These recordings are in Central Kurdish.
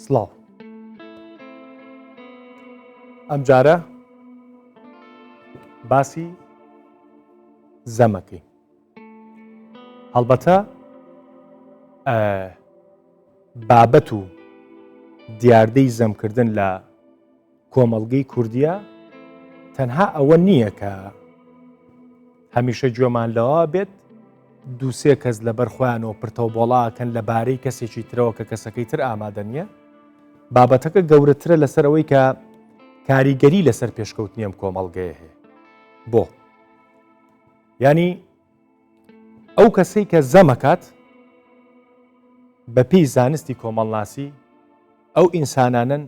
سڵاو ئەم جارە باسی زەمەکەی هەڵبەتە بابەت و دیاردەی زەمکردن لە کۆمەڵگەی کوردیە تەنها ئەوە نییە کە هەمیشە گوێمان لەوە بێت دووسێ کەس لە بەرخۆیانەوە پرتەو بۆڵاکەن لەبارەی کەسێکی ترەوە کە کەسەکەی تر ئامادە نییە بابەتەکە گەورەترە لەسەر ئەوەی کە کاریگەری لەسەر پێشکەوتنی ئەم کۆمەڵگەیە هەیە بۆ ینی ئەو کەسەی کە زەمەکات بە پێی زانستی کۆمەڵناسی ئەو ئینسانانن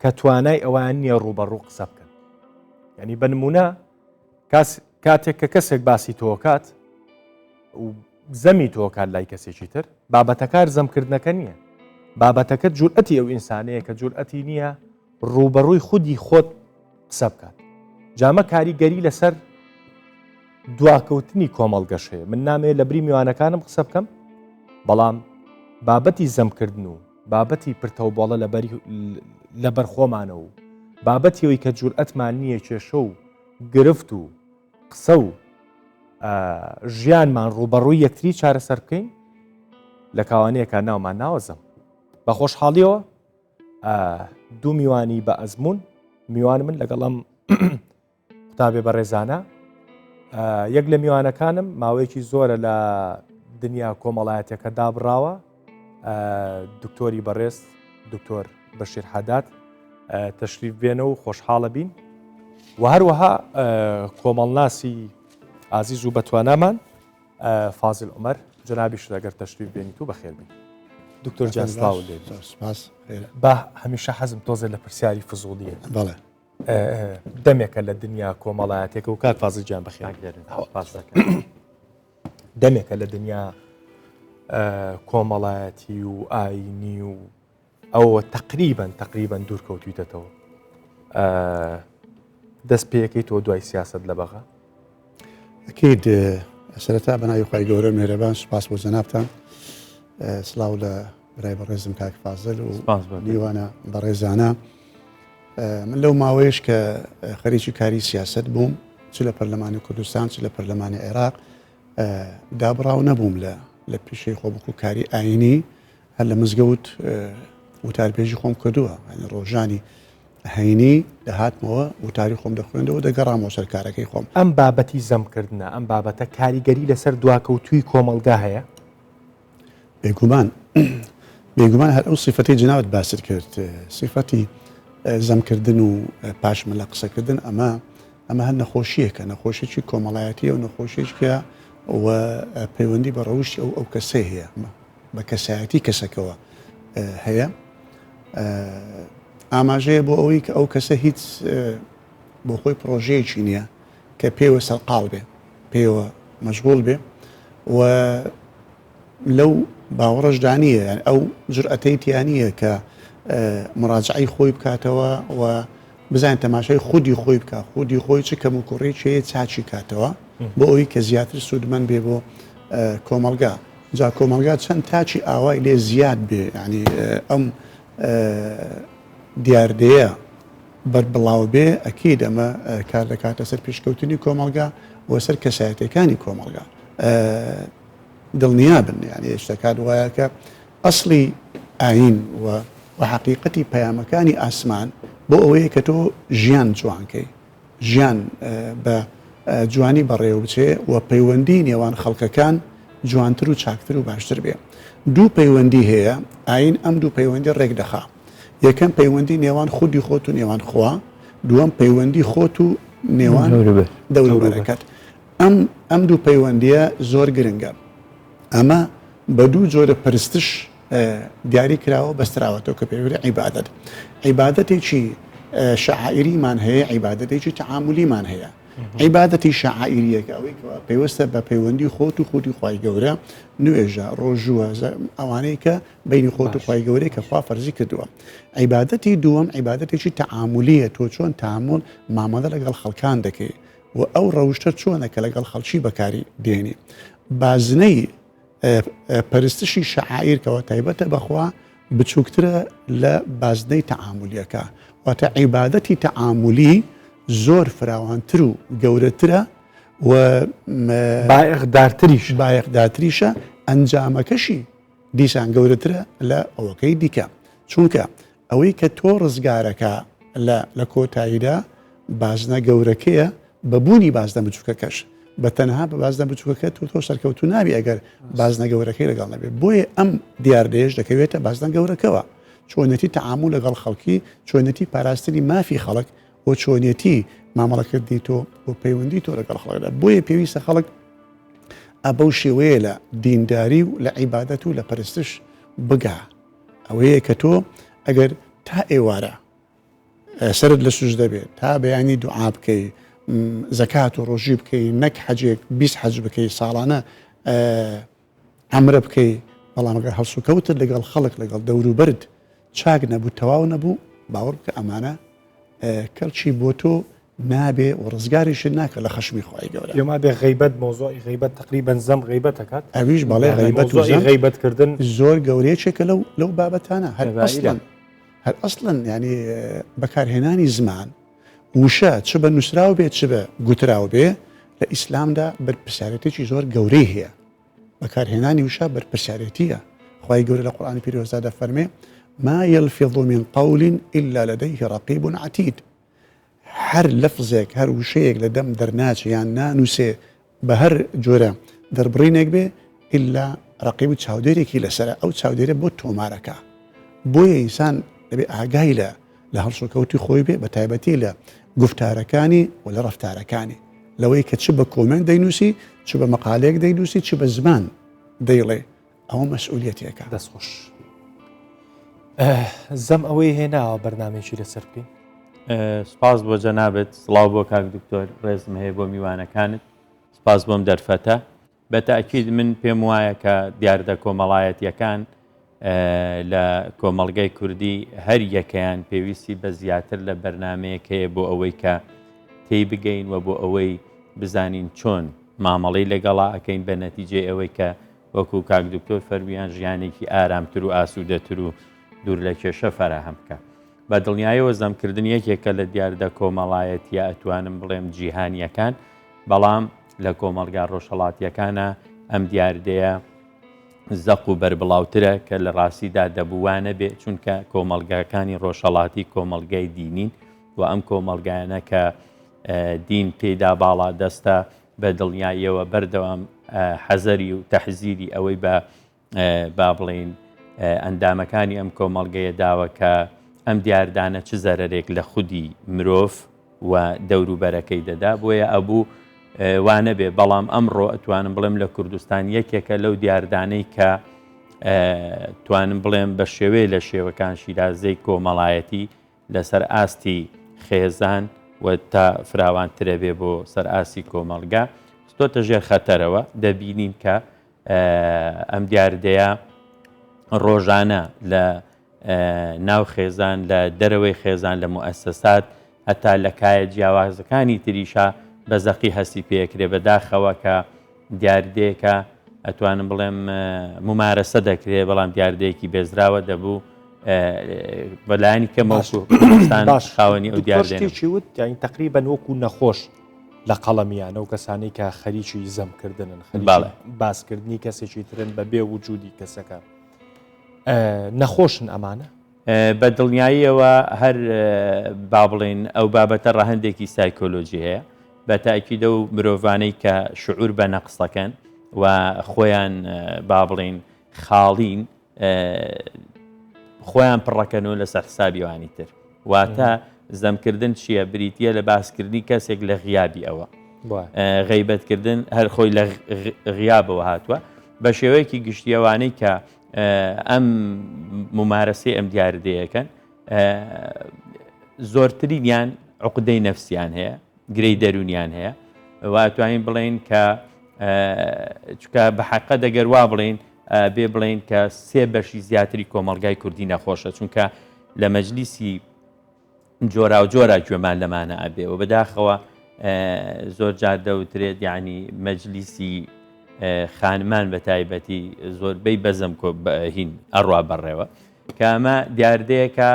کە توانای ئەوان نییە ڕوبەڕوو قسە بکەن ینی بە نمونە کاتێک کە کەسێک باسی تۆکات و زەمی تۆکات لای کەسێکی تر بابەتەکار زەمکردنەکە نییە بابەتەکە جورئەتی ئەو ئینسانەیە کە جورئەتی نییە ڕوبەڕووی خودی خۆت قسە بکات جامە کاریگەری لەسەر دواکەوتنی کۆمەڵگەش هەیە من نامەیە لە بری میوانەکانم قسە بکەم بەڵام بابەتی زەمکردن و بابەتی پرتەو بۆڵە لە بەرخۆمانە و بابەتی ئەوی کە جورئەتمان نییە کێشە و گرفت و قسە و ژیانمان ڕوبەڕووی یەکتری چارەسەر بکەین لە کاوانەیەکە ناومان ناوەزەم بە خۆشحاڵیەوە دوو میوانی بە ئەزمون میوان من لەگەڵم قوتابێ بەڕێزانە یەک لە میوانەکانم ماوەیەکی زۆرە لە دنیا کۆمەڵایەتەکە دابڕاوە دکتۆری بەڕێز دکتۆر بەشیر حەداد تەشریف بێنە و خۆشحاڵە بین و هەروەها کۆمەڵناسی ئازیز و بەتوانامان فازل عومەر جنابیش ئەگەر تەشریف بێنیت و بەخێر بین دکتۆر جان سڵاو لێ بە هەمیشە حەزم تۆزە لە پرسیاری فزوڵیە بەڵێ دەمێکە لە دنیا کۆمەڵایەتێکە و کاک فازل گیان بەخێر دەمێکە لە دنیا کۆمەڵایەتی و ئاینی و ئەوە تقریبەن دوورکەوتویتەوە دەست پێەکەی تۆ دوای سیاست لە بەغا ئەکید سەرەتا بەناوی خوای گەورە مێرەبان سوپاس بۆ جەنابتان سڵاو لە برای بەڕێزم کاک فازل و دیوانە بەڕێزانە من لەو ماوەیەش کە خەریکی کاری سیاست بووم چ لە پەرلەمانی کوردستان چ لە پەرلەمانی عێراق دابڕاو نەبووم لە پیشەی خۆ بکو کاری ئاینی هەر لە مزگەوت وتاربێژی خۆم کردووە ڕۆژانی هەینی دەهاتمەوە وتاری خۆم دەخوێندەوە دەگەڕامەوە سەر کارەکەی خۆم ئەم بابەتی زەمکردنە ئەم بابەتە کاریگەری لەسەر دواکەوتووی کۆمەڵگا هەیە بێگومان هەر ئەو سیفەتی جناوت باست کرد سیفەتی زەمکردن و پاشمە لە قسەکردن ئەمە هەر نەخۆشیەکە نەخۆشیی کۆمەڵایەتیە و نەخۆشیێکە و پەیوەندی بە ڕەوشی ئەو کەسەی هەیە بە کەسایەتی کەسەکەەوە هەیە ئاماژەیە بۆ ئەوەی کە ئەو کەسە هیچ بۆ خۆی پرۆژەیەکی نییە کە پێوە سەرقاڵ بێ پێوە مەشغوڵ بێ و لەو باوەڕەشدانیە ئەو جورئەتەی تیانە کە مراجعی خۆی بکاتەوە و بزانین تەماشای خودی خۆی بکە خودی خۆی چ کەم و کوڕێکیەیە چاچی کاتەوە بۆ ئەوی کە زیاتر سوودمەند بێ بۆ کۆمەڵگا جا کۆمەڵگا چەند تاچی ئاوای لێ زیاد بێ ینی ئەم دیاردەیە بەربڵاو بێ ئەکید ئەمە کار دەکاتە سەر پێشکەوتنی کۆمەڵگا و سەر کەسایەتەکانی کۆمەڵگا دڵنیا بن یعنی شتەکات وایە کە ئەسڵی ئاین و حقیقەتی پەیامەکانی ئاسمان بۆ ئەوەیە کە تۆ ژیان جوانکەی ژیان بە جوانی بەڕێوە بچێ و پەیوەندی نێوان خەڵکەکان جوانتر و چاکتر و باشتر بێ دوو پەیوەندی هەیە ئاین ئەم دوو پەیوەندی ڕێک دەخا یەکەم پەیوەندی نێوان خودی خۆت و نێوان خوا دووەم پەیوەندی خۆت و نێوان دەوروبەرەکەت ئەم دوو پەیوەندیە زۆر گرنگە ئەمە بە دوو جۆرە پرستش دیاری کراوە بەستراوەتەوە کە پێوری عیبادەت عیبادەتێکی شەعائریمان هەیە عیبادەتێکی تەعاملیمان هەیە عیبادەتی شەعائریەکە ئەوەی پێوەستە بە پەیوەندی خۆت و خودی خوای گەورە نوێژە ڕۆژووە ئەوانەی کە بینی خۆت و خوای گەورەی کە خوا فەرزی کردووە عیبادەتی دووەم عیبادەتێکی تەعاملیە تۆ چۆن تەعامل مامەڵە لەگەڵ خەڵکان دەکەی و ئەو ڕەوشتە چۆنە کە لەگەڵ خەڵکی بەکاری دێنی بازنەی پەرستشی شەعائیر کەەوە تایبەتە بەخوا بچووکترە لە بازنەی تەعاملیەکە واتە عیبادەتی تەعاملی زۆر فراوانتر و گەورەترە و بایەخدارتریش بایەخدارتریشە ئەنجامەکەشی دیسان گەورەترە لە ئەوەکەی دیکە چونکە ئەوەی کە تۆ ڕزگارەکە لە کۆتاییدا بازنە گەورەکەیە بەبوونی بازنە بچووکەکەش بە تەنها بە بازنە بچووکەکە تۆ سەرکەوتو نابی ئەگەر بازنە گەورەکەی لەگەڵ نەبێت بۆیە ئەم دیاردەیەش دەکەوێتە بازنە گەورەکەەوە چۆنەتی تەعامل لەگەڵ خەڵکی چۆنەتی پاراستنی مافی خەڵک بۆ چۆنیەتی مامەڵەکردی تۆ بۆ پەیوەندی تۆ لەگەڵ خەڵکدا بۆیە پێویستە خەڵک ئەبەو شێوەیە لە دینداری و لە عیبادەت و لە پەرستش بگا ئەوەیە کە تۆ ئەگەر تا ئێوارە سرت لە سوژدە بێت تا بەیانی دوعا بکەی زەکات و ڕۆژی بکەی نەک حەجێک 20 حەج بکەی ساڵانە ئەمرە بکەی بەڵام ئەگەر هەڵسوکەوتت لەگەڵ خەڵک لەگەڵ دەوروبەرت چاک نەبوو تەواو نەبوو باوەڕ بکە ئەمانە کەڵکی بۆ تۆ نابێ و ڕزگاریش ناکە لە خەشمی خۆی گەورە ئێمە بێ غیبەت مۆزۆی غیبەت تقریبا زەم غیبەتەکات ئەویش بەڵێ غیبەت و زەم غیبەتکردن زۆر گەورەیەکێکە لەو بابەتانە هەر ئەسڵەن ینی بەکارهێنانی زمان وشە چ بە نووسراو بێت چ بە گوتراو بێ لە ئیسلامدا بەرپرسیارەتێکی زۆر گەورەی هەیە بەکارهێنانی وشە بەرپرسیارەتیە خی گەورە لە قورآانی پیرۆزدادا فەرمێ ما يلفظ من قول إلا لديه رقيب عتيد هەر لەفزێک هەر وشەیەک لە دەم دەرناچ یان نانووسێ بە هەر جۆرە دەربڕینێک بێ ئللا ڕقیب و چاودێرێکی لەسرە ئەو چاودێرە بۆ تۆمارەکە بۆیە ئینسان دەبێ ئاگای لە هەڵسوکەوتی خۆی بێ بە تایبەتی لە گفتارەکانی و لە ڕفتارەکانی لەوەی کە چ بە کۆمنت دەینووسی چ بە مەقالێک دەینووسی چ بە زمان دەیڵێ ئەوە مەسئولیەتێکە دەستخۆش زەم ئەوەی هێناوە بەرنامێکی لەسەر بکەین سپاس بۆ جەنابێت سڵاو بۆ کاک دکتۆر ڕێزم هەیە بۆ میوانەکانت سپاس بۆم دەرفەتە بەتەئکید من پێم وایە کە دیاردە کۆمەڵایەتیەکان لە کۆمەڵگەی کوردی هەر یەکەیان پێویستی بە زیاتر لە بەرنمەیەکەیە بۆ ئەوەی کە تێی بگەین و بۆ ئەوەی بزانین چۆن مامەڵەی لەگەڵا ئەەکەین بە نەتیجێ ئەوەی کە وەکو کاک دکتۆر فەرمیان ژیانێکی ئارامتر و ئاسوودەتر و دوور لە کێشە فەراهەم بکە بە دڵنیایەوە زەمکردن یەکێکە لە دیاردە کۆمەڵایەتیە ئەتوانم بڵێم جیهانیەکان بەڵام لە کۆمەلگا ڕۆژهەڵاتیەکانە ئەم دیاردەیە زەق و بەربڵاوترە کە لە ڕاستیدا دەبووانە بێ چونکە کۆمەلگاکانی ڕۆژهەڵاتی کۆمەلگای دینین و ئەم کۆمەلگایانە کە دین پێدا باڵا دەستە بە دڵنیاییەوە بەردەوام حەزەری و تەحزیری ئەوەی با بڵێن ئەندامەکانی ئەم کۆمەلگەیە داوە کە ئەم دیاردانە چ زەرەرێک لە خودی مرۆڤ و دەوروبەرەکەی دەدا بۆیە ئەبوو وانە بێ بەڵام ئەمڕۆ ئەتوانم بڵێم لە کوردستان یەکێکە لەو دیاردانەی کە توانم بڵێم بە شێوەیە لە شێوەکان شیرازەی کۆمەڵایەتی لەسەر ئاستی خێزان و تا فراوانترە بێ بۆ سەر ئاسی کۆمەلگا ستۆتە ژێر خەتەرەوە دەبینین کە ئەم دیاردەیە ڕۆژانە لە ناو خێزان لە دەرەوەی خێزان لە موئەسسەسات هەتا لە کایە جیاوازەکانی تریشا بە زەقی هەستی پێکرێ بەداخەوە کە دیاردەیەکە ئەتوانم بڵێم ممارەسە دەکرێت بەڵام دیاردەیەکی بێزراوە دەبوو بەلایانی کەمەستان باش خاوەنی ئەو دیاردێکی وت یانی تقریبا وەکو نەخۆش لە قەڵەمیانە و کەسانی کە خەریکی زەمکردنن باسکردنی کەسێکی ترن بە بێ وجودی کەسەکە نەخۆشن ئەمانە بە دڵنیاییەوە هەر با بڵێن ئەو بابەتە ڕەهندێکی سایکۆلۆژی هەیە بە تاکیدە و مرۆڤانەی کە شعور بە نەقسەکەن و خۆیان با بڵێن خاڵین خۆیان پڕەکەنەوە لەسەر حسابیوانی تر واتە زەمکردن چییە بریتە لە باسکردنی کەسێک لە غیابی ئەوە غەیبەتکردن هەر خۆی لە غیابەوە هاتووە بە شێوەیەکی گشتیەوانەی کە ئەم ممارەسەی ئەم دیاردەیەکەن زۆرترینیان عقدەی نەفسیان هەیە گرەی دەرونیان هەیە واتوانین بڵێن کە چکە بە حەقە دەگەر وا بڵێن بێ بڵێن کە سێ بەشی زیاتری کۆمەلگای کوردی نەخۆشە چونکە لە مەجلیسی جۆرا و جۆرا گوێمان لەمانە ئەبێ و بەداخەوە زۆر جار دەوترێت یعنی مەجلیسی خانمان بە تایبەتی زۆربەی بەزم هین ئەڕوا بەڕێوە کە ئەمە دیاردەیەکە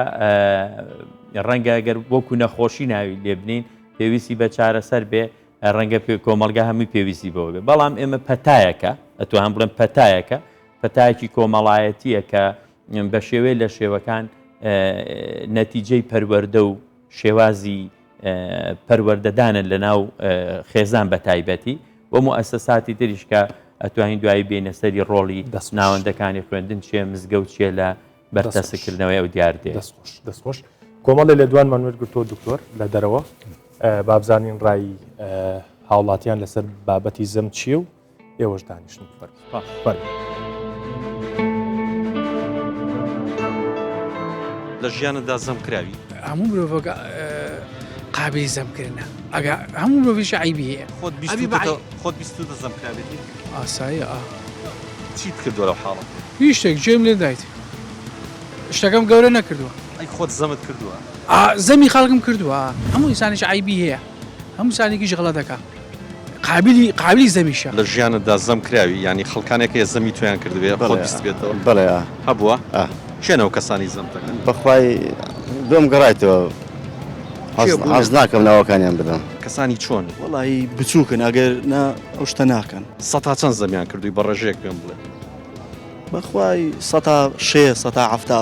ڕەنگە ئەگەر وەکو نەخۆشی ناوی لێ بنین پێویستی بە چارەسەر بێ ڕەنگە کۆمەلگا هەمووی پێویستی بەوە بێ بەڵام ئێمە پەتایەکە ئەتوان بڵێن پەتایەکی کۆمەڵایەتیە کە بە شێوەیە لە شێوەکان نەتیجەی پەروەردە و شێوازی پەروەردەدانن لە ناو خێزان بە تایبەتی و موئەسساتی تریشکە ئەتوانین دوایی بێنە سەری ڕۆڵی ناوەندەکانی خوێندن چێ مزگەوت چیە لە بەرتەسەکردنەوەی ئەو دیاردێ دەستخۆش کۆمەڵی لە دوانمان وەرگرتۆ دکتۆر لە دەرەوە بابزانین ڕای هاوڵاتیان لەسەر بابەتی زەم چیە و ئێوەش دانیشتن لە ژیانەدا زەم کراوی هەموو مرۆڤ قابلی زەمکردنە ئەگە هەموو مرۆڤیش عیبی هەیە خۆت بیستوتە زەم کراوێتی ئاساییە چیت کردووە لەو حاڵە هیچ شتێک گوێم لێ دایت شتەکەم گەورە نەکردووە ئەی خۆت زەمت کردووە زەمی خەڵکم کردووە هەموو ئینسانیش عیبی هەیە هەموو سانێکیش غەڵە دەکات قابلی زەمیشە لە ژیانەدا زەم کراوی ینی خەڵکانێکە زەمی تویان کردوێ خۆت بیست بێتەوە بەڵێ هەبووە چێنەوە کەسانی زەم دەکەن بەخوای دوم گەڕایتەوە حەز ناکەم ناوەکانیان بدەم کەسانی چۆن وڵی بچووکن ئەگەر ئەو شتە ناکەن سەتا چەند زەمیان کردووی بە ڕێژەیەک پێم بڵێ بەخوای 170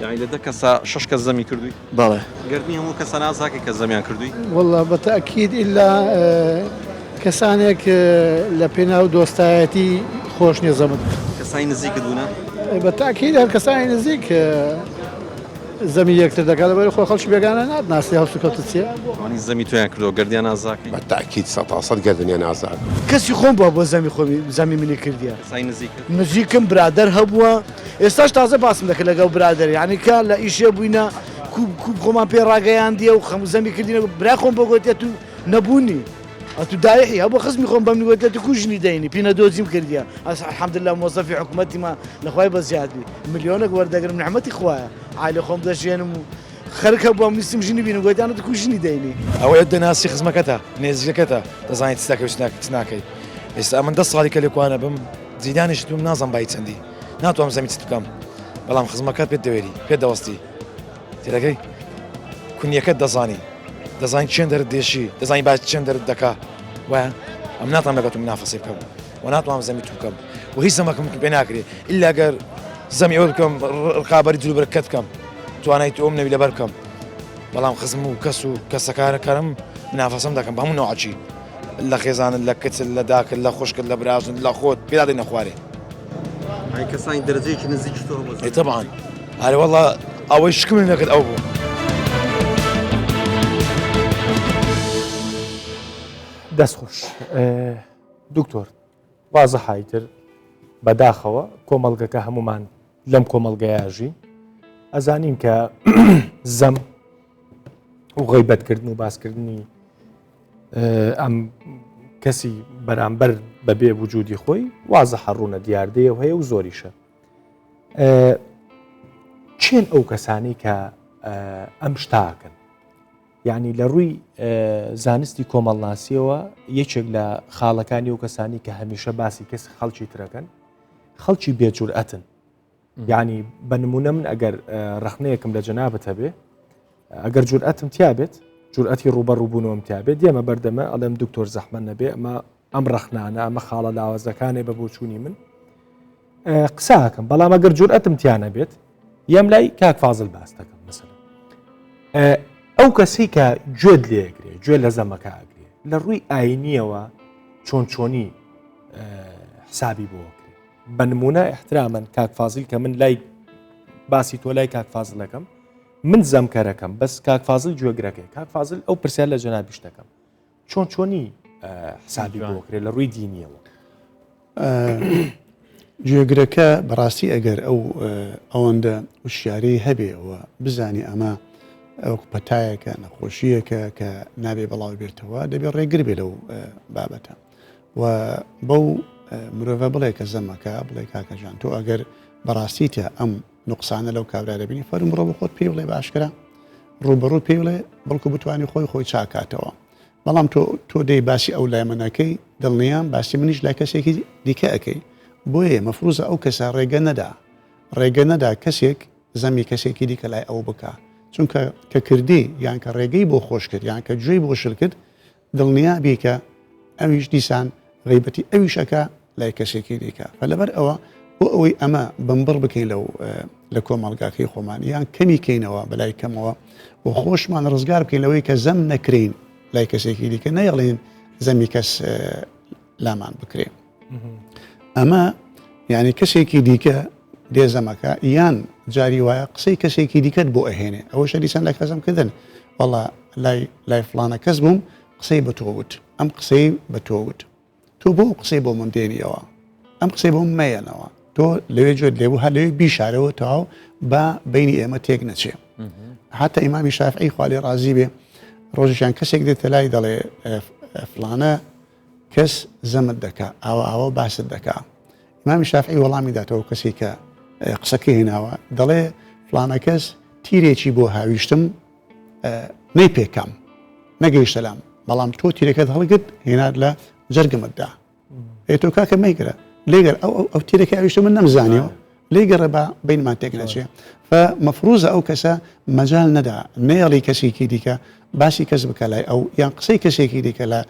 یعنی لە دە کەسا 6 کەس زەمی کردووی بەڵێ گەرنی هەموو کەسە نازاکە کە زەمیان کردووی والله بەتەکید ئللا کەسانێک لە پێناو دۆستایەتی خۆش نیە زەمت کەسانی نزیکت بوونە بەتاکید هەر کەسانی نزیک زەمی یەکتر دەکات لەبەر خۆ خەڵکی بێگانە ناتناسی هەڵسو کەوتت چیە وانی زەمی تویان کردەوە گەردیان نازاکەی بەتاکید 100% گەردنیان ئازاد کەسی خۆم بووە بۆ زەمی منی کردیە کەسانی نزیکت نزیکم برادەر هەبووە ئێستاش تازە باسم دەکرد لەگەڵ برادەر یعنی کە لە ئیشێ بووینە کوب خۆمان پێ ڕاگەیاندیە و خەموو زەمی کردینە برا خۆم بۆ گوتێت و نەبوونی ئەتو دایحی هەبوو خزمی خۆم بەم گوتێت کوژنی دەینی پینە دۆزیم کردیە الحەمدلله مۆزەفی حکوومەتیمە لەخوای بەزیادی ملیۆنێک وەردەگرم نعمەتی خوایە عایلە خۆم دەژێنم و خەرکە بۆ میسم ژنی بینم گوتیانە کوژنی دەینی ئەوەیە دەناسی خزمەکەتە نێزیەکەتە دەزانیت چ ناکەی ئێستا من 10 ساڵی کە لێکوانە بم زیدانیش دوم نازم بای چەندی ناتوانم زەمی چ بکەم بەڵام خزمەکەت پێت دەوێری پێ دەوەستی تێرەگەی کونیەکەت دەزانی چێن دەرت دێشی دەزانی باش چێن دەرت دەکا وایە ئەم ناتوانم لەگەڵ منافەسی بکەم و ناتوانم زەمی تو بکەم و هیچ زەمەکەم پێ ناکرێت ئللا گەر زەمی ئەوە بکەم ڕقابەری جلوبەرکەت بکەم توانایت ئەوم نەوی لەبەر بکەم بەڵام خزم و کەس و کەسەکارەکەرم منافەسم دەکەم هەموو نەوەچی لە خێزانت لە کچل لە داکرد لە خوشکت لە برازن لە خۆت پێدا دەی نەخوارێ کەسانی دەرەجەیەکی نزیک تۆ طبعا هەرێ وەڵا ئەوەی شکم نەکرد ئەو بوو دەستخۆش دکتۆر وازە حایتر بەداخەوە کۆمەڵگەکە هەمومان لەم کۆمەڵگەیاژی ئەزانین کە زەم و غیبەتکردن و باسکردنی ئەم کەسی بەرامبەر بەبێ وجودی خۆی وازە حەڕوونە دیاردەیە و هەیە و زۆریشە چێن ئەو کەسانی کە ئەم شتاکەن یعنی لە ڕووی زانستی کۆمەڵناسیەوە یەکێک لە خاڵەکانی و کەسانی کە هەمیشە باسی کەس خەڵکی ترەکەن خەڵکی بێجورئەتن یعنی بە نمونە من ئەگەر ڕەخنەیەکم لە جەنابەت هەبێ ئەگەر جورئەتم تیابێت جورئەتی ڕوبەڕووبوونەوەم تیابێت دێمە بەردەمە ئەڵێم دکتۆر زەحمە نەبێ ئەمە ئەم ڕەخنانە ئەمە خاڵە لاوازەکانێ بە بۆچوونی من قساکەم بەڵام ئەگەر جورئەتم تیانە بێت یەم لای کاک فازڵ باس دەکەم مثلا ئەو کەسی کە گوێت لێگرێ گوێ لە زەمەکە ئەگرێ لە ڕووی ئاینیەوە چۆنی حسابی بۆکرێ بە نمونە احترامەن کاک فازڵ کە من لای باسی تۆ لای کاک فازڵەکەم من زەمکەرەکەم بەس کاک فازڵ گوێگرەکەی کاک فازڵ ئەو پرسیار لە جەنابیش دەکەم چۆنی حسابی بۆکرێ لە ڕووی دینیەوە گوێگرەکە بەڕاستی ئەگەر ئەوەندە وشیارەی هەبێەوە بزانی ئەمە ئەو پەتایەکە نەخۆشیەکە کە نابێ بەڵاو بێتەوە دەبێت ڕێگر بێ لەو بابەتە و بەو مرۆڤە بڵێ کە زەمەکە بڵێ کاکەجان تۆ ئەگەر بەڕاستیتە ئەم نقصانە لەو کابرا دەبینی فەرم ڕۆ بە خۆت پێ بڵێ باشکرا ڕوبەڕوو پێ بڵێ بەڵکو بتوانانی خۆی چاکاتەوە بەڵام تۆ دەی باسی ئەو لایمەنەکەی دڵنیان باسی منیش لای کەسێکی دیکە ئەەکەی بۆیە مەفروزە ئەو کەسە ڕێگە نەدا کەسێک زەمی کەسێکی دیکە لای ئەو بکە چونکە کە کردی یان کە ڕێگەی بۆ خۆش کرد یان کە گوێی بۆ شل کرد دڵنیا بێ کە ئەویش دیسان غیبەتی ئەویشەکە لای کەسێکی دیکە لەبەر ئەوە بۆ ئەوەی ئەمە بمبڕ بکەین لە کۆمەڵگاکەی خۆمان یان کەمی کەینەوە بەلای کەمەوە و خۆشمان ڕزگار بکەین لەوەی کە زەم نەکرین لای کەسێکی دیکە نەیەڵێن زەمی کەس لامان بکرێن ئەمە یعنی کەسێکی دیکە دێزەمەکە یان جاری وایە قسەی کەسێکی دیکەت بۆ ئەهێنێ ئەوە شەریسان لە کەسمکردن وەڵا لای فلانە کەس بووم قسەی بە تۆ وت ئەم قسەی بە تۆ وت تۆ بۆ قسەی بۆ من دێنیەوە ئەم قسەی بۆ مەیەنەوە تۆ لەوێ جۆت لێبوو هە لەوێ بیشارەوە تاو بە بینی ئێمە تێک نەچێ حتا ئیمامی شافعی خوا لێ ڕازی بێ ڕۆژێکیان کەسێک دێتە لای دەڵێ فلانە کەس زەمت دەکا ئاوە باست دەکا ئیمامی شافعی وەڵامی داتەوە کەسی کە قسەکەی هێناوە دەڵێ فلانە کەس تیرێکی بۆ هاویشتم نەی پێکەم نەگەیشتە لام بەڵام تۆ تیرەکەت هەڵگرت هێنات لە جەرگمتدا تۆ کاکە مەیگرە لێگەر ئەو تیرەکە هاویشتە من نەمزانیەوە لێگەڕە بە بینمان تێک نەچێ فمەفروزە ئەو کەسە مەجال نەدا نەیەڵی کەسێکی دیکە باسی کەس بکە لای ئەو یان قسەی کەسێکی دیکە لە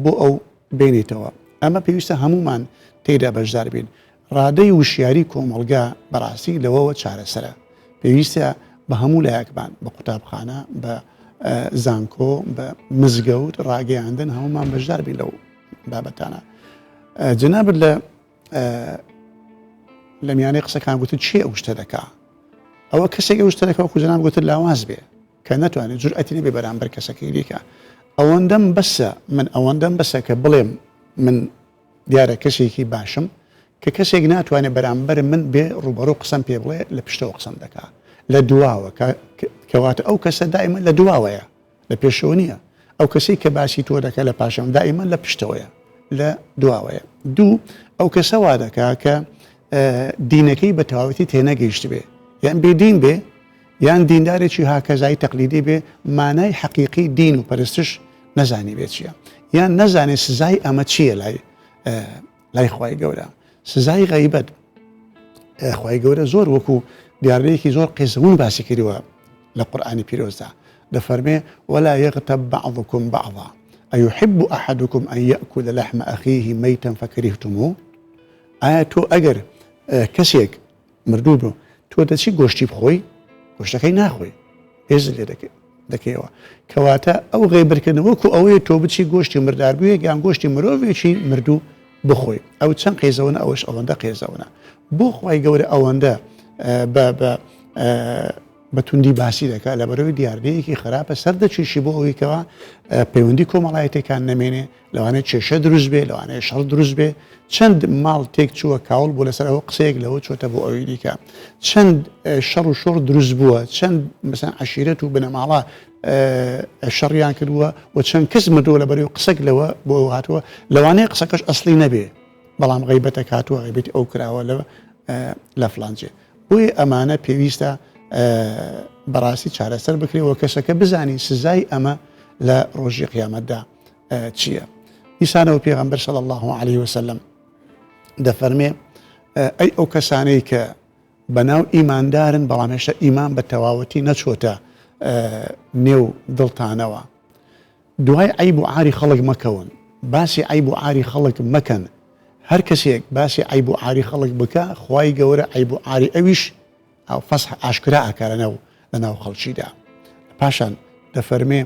بۆ ئەو بینیتەوە ئەمە پێویستە هەمومان تێدا بەشدار بین ڕادەی وشیاری کۆمەڵگا بەڕاستی لەوەوە چارەسەرە پێویستە بە هەموو لایەکبان بە قوتابخانە بە زانکۆ بە مزگەوت ڕاگەیاندن هەمومان بەشدار بین لەو بابەتانە جنابەت لە میانەی قسەکان گوتت چی ئەو شتە دەکا ئەوە کەسێک ئەو شتە دەکا وەکو جەناب گوتت لاواز بێ کە نەتوانێت جورئەتی نەبێ بەرامبەر کەسەکەی دیکە ئەوەندەم بەسە من ئەوەندەم بەسە کە بڵێم من دیارە کەسێکی باشم کە کەسێک ناتوانێت بەرامبەر من بێ ڕوبەڕوو قسەم پێ بڵێ لە پشتەوە قسەم دەکا لە دواوە کەواتە ئەو کەسە دائیمەن لە دواوەیە لە پێشەوە نییە ئەو کەسێک کە باسی تۆ دەکە لە پاشەم دائیمەن لە پشتەوەیە لە دواوەیە دوو ئەو کەسە وا دەکا کە دینەکەی بە تەواوەتی تێنەگەیشت بێ یان بێدین بێ یان دیندارێکی هاکەزایی تەقلیدی بێ مانای حەقیقی دین و پەرستش نەزانی بێت چییە یان نەزانێت سزای ئەمە چییە لای خوای گەورە سزای غەیبەت خوای گەورە زۆر وەکو دیارەیەکی زۆر قێزەون باسی کردووە لە قورئانی پیرۆزدا دەفەرمێ ولا يغتب بعضكم بعضا أيحب أحدكم أن يأكل لحم أخيه ميتا فكرهتموه ئایا تۆ ئەگەر کەسێک مردوو بوو تۆ دەچی گۆشتی بخۆی گۆشتەکەی ناخۆی هێز لێ دەکەیەوە کەواتە ئەو غیبەرکردنەوەکو ئەوەیە تۆ بچی گۆشتی مردار بوویە یان گۆشتی مرۆڤێکی مردوو بخۆی ئەو چەند قێزەوەنە ئەوەش ئەوەندە قێزەوەنە بۆ خوای گەورە ئەوەندە بە توندی باسی دەکا لە بەرەوەی دیاردەیەکی خراپە سەردەچێشی بۆ ئەوەیکەوە پەیوەندی کۆمەڵایەتەکان نەمێنێ لەوانەیە کێشە دروست بێ لەوانەیە شەڕ دروست بێ چەند ماڵ تێک چووە کاوڵ بۆ لەسەر ئەوە قسەیەک لەوە چۆتە بۆ ئەوەی دیکە چەند شەڕ و شۆڕ دروست بووە چەند مەسەن عەشیرەت و بنەماڵە شەڕیان کردووە و چەند کەس مردووە لە بەرەوەی قسەک لەوە بۆ هاتووە لەوانەیە قسەکەش ئەسڵی نەبێ بەڵام غیبەتە هاتووە غیبەتی ئەو کراوە لە فلانجێ بۆیە ئەمانە پێویستە بەڕاستی چارەسەر بکرێەوە کەسەکە بزانی سزای ئەمە لە ڕۆژی قیامەتدا چییە ئیسانەوە پێغەمبەر صلی الله عليه وسلم دەفەرمێ ئەی ئەو کەسانەی کە بەناو ئیماندارن بەڵام هێشتا ئیمان بە تەواوەتی نەچۆتە نێو دڵتانەوە دوای عیب و عاری خەڵک مەکەون باسی عیب و عاری خەڵک مەکەن هەر کەسێک باسی عیب و عاری خەڵک بکە خوای گەورە عیب و عاری ئەویش ئەو فەسح ئاشکرا ئەکا لەناو خەڵکیدا پاشان دەفەرمێ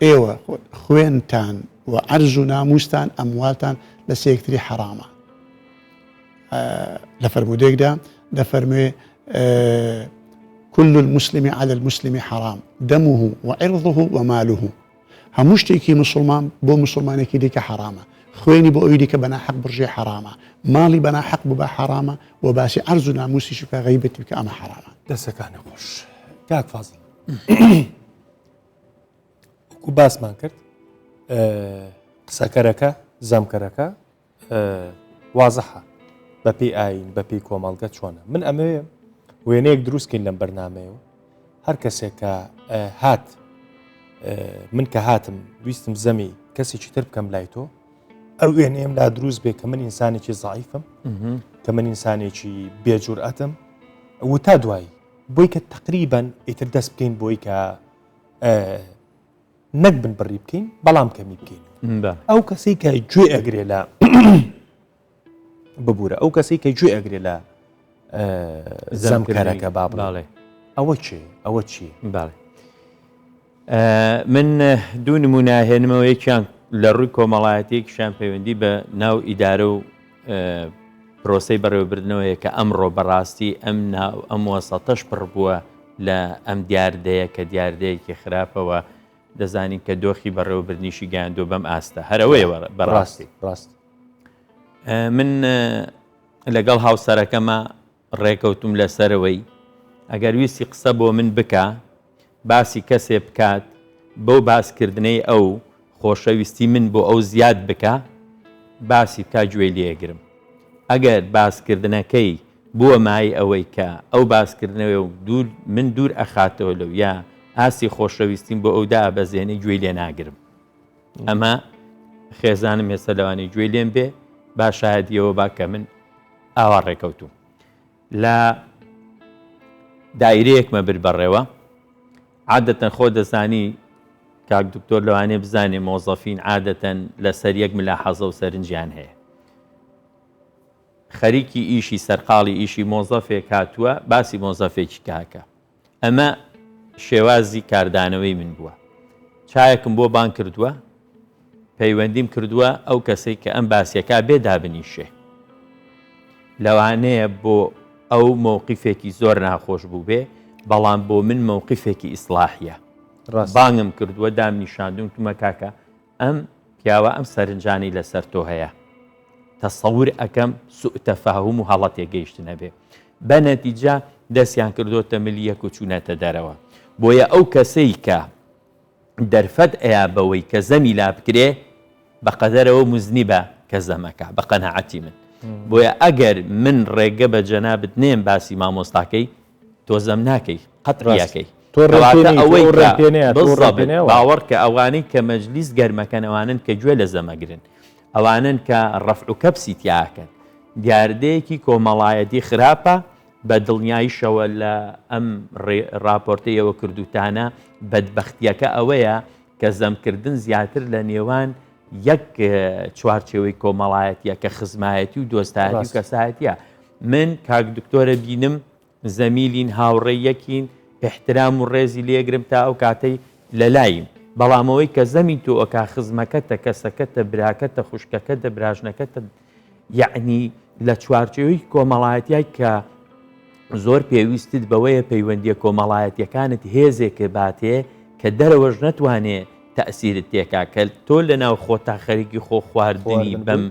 ئێوە خوێنتان و عەرز و ناموستان ئەموالتان لە سەیەکتری حەرامە لە فەرمودێکدا دەفەرمێ كل المسلم على المسلم حرام دمه وعرضه وماله هەموو شتێکی مسلمان بۆ مسلمانێکی دیکە حرامە خوێنی بۆ ئەوی دیکە بەناحەق بڕژێ حرامە ماڵی بەناحەق ببە حرامە و باسی عەرز و ناموسیشی بکە غەیبەتی بکە ئەمە حرامە دەستەکانی خۆش کاک فازڵ وەکو باسمان کرد قسەکەرەکە زەمکەرەکە وازەحە بەپێی ئاین بەپێی کۆمەڵگە چۆنە من ئەمەوێ وێنەیەک دروستکەین لەم بەرنامەیەوە هەر کەسێک کە هات من کە هاتم ویستم زەمی کەسێکی تر بکەم لای تۆ ئەو وێنەیەم لا دروست بێ کە من ئینسانێکی زەعیفم کە من ئینسانێکی بێجورئەتم و تا دوایی بۆی کە تقریبان ئیتر دەست بکەین بۆی کە نەک بن بڕی بکەین بەڵام کەمی بکەین ئەو کەسی کە گوێ ئەگرێ لە ببوورە ئەو کەسی کە گوێ ئەگرێ لە زەمکەرەکە باڵێ ئەوە ئەوە چی باڵێ من دوو نموناهێنمەوە یەکیان لە ڕووی کۆمەڵایەتێکیشان پەیوەندی بە ناو ئیدارە و پرۆسەی بەڕێوەبردنەوەیە کە ئەمڕۆ بەڕاستی ئەم وەسەتەش پڕ بووە لە ئەم دیاردەیە کە دیاردەیەکی خراپەوە دەزانین کە دۆخی بەڕێوەبردنیشی گەیاندۆ بەم ئاستە هەرەوەیەوە بەڕاستی من لەگەڵ هاوسەرەکەمە ڕێکەوتوم لەسەرەوەی ئەگەر ویستی قسە بۆ من بکە باسی کەسێ بکات بەو باسکردنەی ئەو خۆشەویستی من بۆ ئەو زیاد بکە باسی بکە گوێ لێگرم ئەگەر باسکردنەکەی بووە مای ئەوەی کە ئەو باسکردنەوە من دوور ئەخاتەوە لەو یا ئاسی خۆشەویستیم بۆ ئەودا بەزێنەی گوێ لێ ناگرم ئەمە خێزانم ێستا لەوانی گوێ لێم بێ با شایەتیەوە باکە من ئاوا ڕێکەوتوم لە دایرەیەکمە بر بەڕێوە عادەتەن خۆ دەزانی کاک دکتۆر لەوانێ بزانێ مۆزەفین عادەتەن لەسەر یەک ملاحەزە و سەرنجیان هەیە خەریکی ئیشی سەرقاڵی ئیشی مۆزەفێک هاتووە باسی مۆزەفێکی کاکە ئەمە شێوازی کاردانەوەی من بووە چایەکم بۆ بان کردووە پەیوەندیم کردووە ئەو کەسەی کە ئەم باسیەکە بێدا بنیشێ لەوانەیە بۆ ئەو مووقیفێکی زۆر ناخۆش بوو بێ بەڵام بۆ من مووقیفێکی ئیسلاحیە بانگم کردووە دام نیشاندوم تومە کاکە ئەم پیاوە ئەم سەرنجانی لەسەر تۆ هەیە تەسەور ئەەکەم سوء تەفاهم و هەڵەتێ گەیشتنە بێ بە نەتیجە دەستیان کردوتە ملیەک و چوونەتە دەرەوە بۆیە ئەو کەسەی کە دەرفەت ئەیە بەوەی کە زەمی لا بکرێ بەقەدەرەوە مزنی بە کە زەمەکە بە قەناعەتی من بۆیە ئەگەر من ڕێگە بە جەنابت نێم باسی مامۆستاکەی تۆ زەم ناکەی قەتڕیاکەی باوەڕ کە ئەوانەی کە مەجلیس گەرمەکەن ئەوانن کە گوێ لە زەمەگرن ئەوانن کە ڕەفع و کەپسی تیاکەن دیاردەیەکی کۆمەڵایەتی خراپە بە دڵنیاییشەوە لە ئەم راپۆرتەیەوە کردوتانە بەدبەختیەکە ئەوەیە کە زەمکردن زیاتر لە نێوان یەک چوارچێوەی کۆمەڵایەتیە کە خزمایەتی و دۆستایەتی و کەسایەتیە من کاک دکتۆرە بینم زەمیلین هاوڕێیەکین احترام و ڕێزی لێگرم تا ئەو کاتەی لە لایم بەڵامەوەی کە زەمی تۆ ئۆکا خزمەکەتە کەسەکەتە براکەتە خوشکەکەتە براژنەکەتە یعنی لە چوارچێوەی کۆمەڵایەتیای کە زۆر پێویستت بەوەیە پەیوەندیە کۆمەڵایەتیەکانت هێزێکە باتێ کە دەرەوەش نەتوانێ تەئسیرت تێکا کە تۆ لەناو خۆتا خەریکی خۆ خواردنی بەم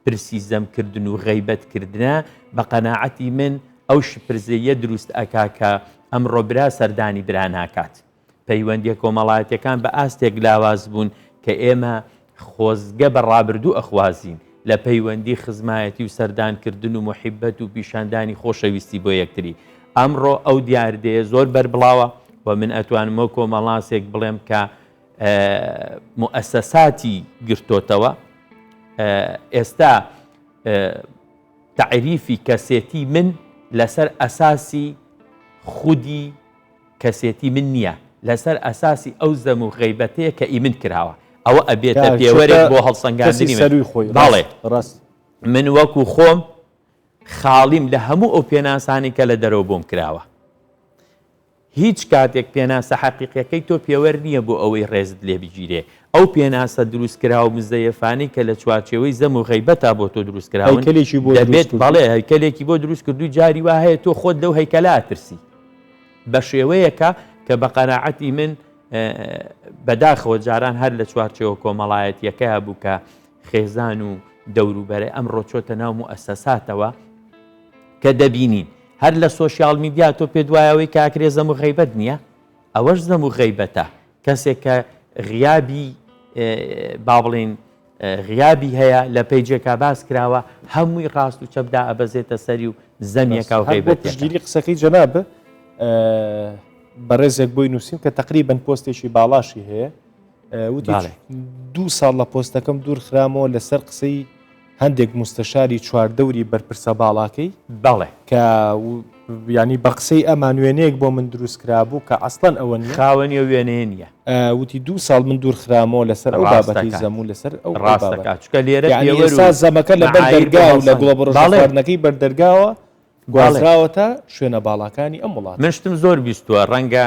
پرسی زەمکردن و غەیبەتکردنە بە قەناعەتی من ئەو شپرزەیە دروست ئەکا کە ئەمڕۆ برا سەردانی برا ناکات پەیوەندیە کۆمەڵایەتیەکان بە ئاستێک لاواز بوون کە ئێمە خۆزگە بە ڕابردوو ئەخوازین لە پەیوەندی خزمایەتی و سەردانکردن و محیبەت و پیشاندانی خۆشەویستی بۆ یەکتری ئەمڕۆ ئەو دیاردەیە زۆر بەربڵاوە و من ئەتوانمەوە کۆمەڵاسێک بڵێم کە مؤسساتی گرتۆتەوە ئێستا تعریفی کەسێتی من لەسەر ئەساسی خودی کەسێتی من نییە لەسەر ئەساسی ئەو زەم و غەیبەتەیە کە ئیمن کراوە ئەوە ئەبێتە پێوەرێک بۆ هەڵسەنگاندنی باڵێ من وەکو خۆم خاڵیم لە هەموو ئەو پێناسانی کە لە دەرەوە بۆم کراوە هیچ کاتێک پێناسە حەقیقیەکەی تۆ پێوەەر نییە بۆ ئەوەی ڕێزت لێ بگیرێ ئەو پێناسە دروستکراوە مزەیەفانی کە لە چوارچێوەی زەم و غەیبەتا بۆ تۆ دروستکراون دەبێت بەڵێ هەیکەلێکی بۆ دروست کردووی جاری وا هەیە تۆ خۆت لەو هەیکەلە ئاترسی بە شێوەیەکە کە بە قەناعەتی من بەداخەوە جاران هەر لە چوارچێوە کۆمەڵایەتیەکەیە بوو کە خێزان و دەوروبەرە ئەمڕۆ چۆتە ناو موئەسسەساتەوە کە دەبینین هەر لە سۆشیال میدیا تۆ پێ دوایەوەی کاکرێ زەم و غەیبەت نییە ئەوەش زەم و غەیبەتە کەسێک کە غیابی با بڵێن غیابی هەیە لە پەیجێکا باس کراوە هەمووی ڕاست و چەپدا ئەبەزێتە سەری و زەمیەکە و غەیبەتگیری قسەکەی جەناب بەڕێزێک بۆی نووسیم کە تقریبن پۆستێکی باڵاشی هەیە وتی 2 ساڵ لە پۆستەکەم دوور خرامەوە لەسەر قسەی هەندێک مستەشاری چواردەوری بەرپرسە باڵاکەی بەڵێ کە ینی بە قسەی ئەمان وێنەیەک بۆ من دروست کرابوو کە ئەسڵەن ئەوە نیە خاوەنی وێنەیە نییە وتی 2 ساڵ من دوور خرامەوە لەسەر ئەو بابەتی زەموو لەسەر ئەو ڕاستەکە چکە لێرە ئێستا زەمەکە لە بەردەرگا و لە گوڵەبڕۆژخواردنەکەی بەردەرگاوە گوازراوەتە شوێنە باڵەکانی ئەم وڵات منشتم زۆر بیستووە ڕەنگە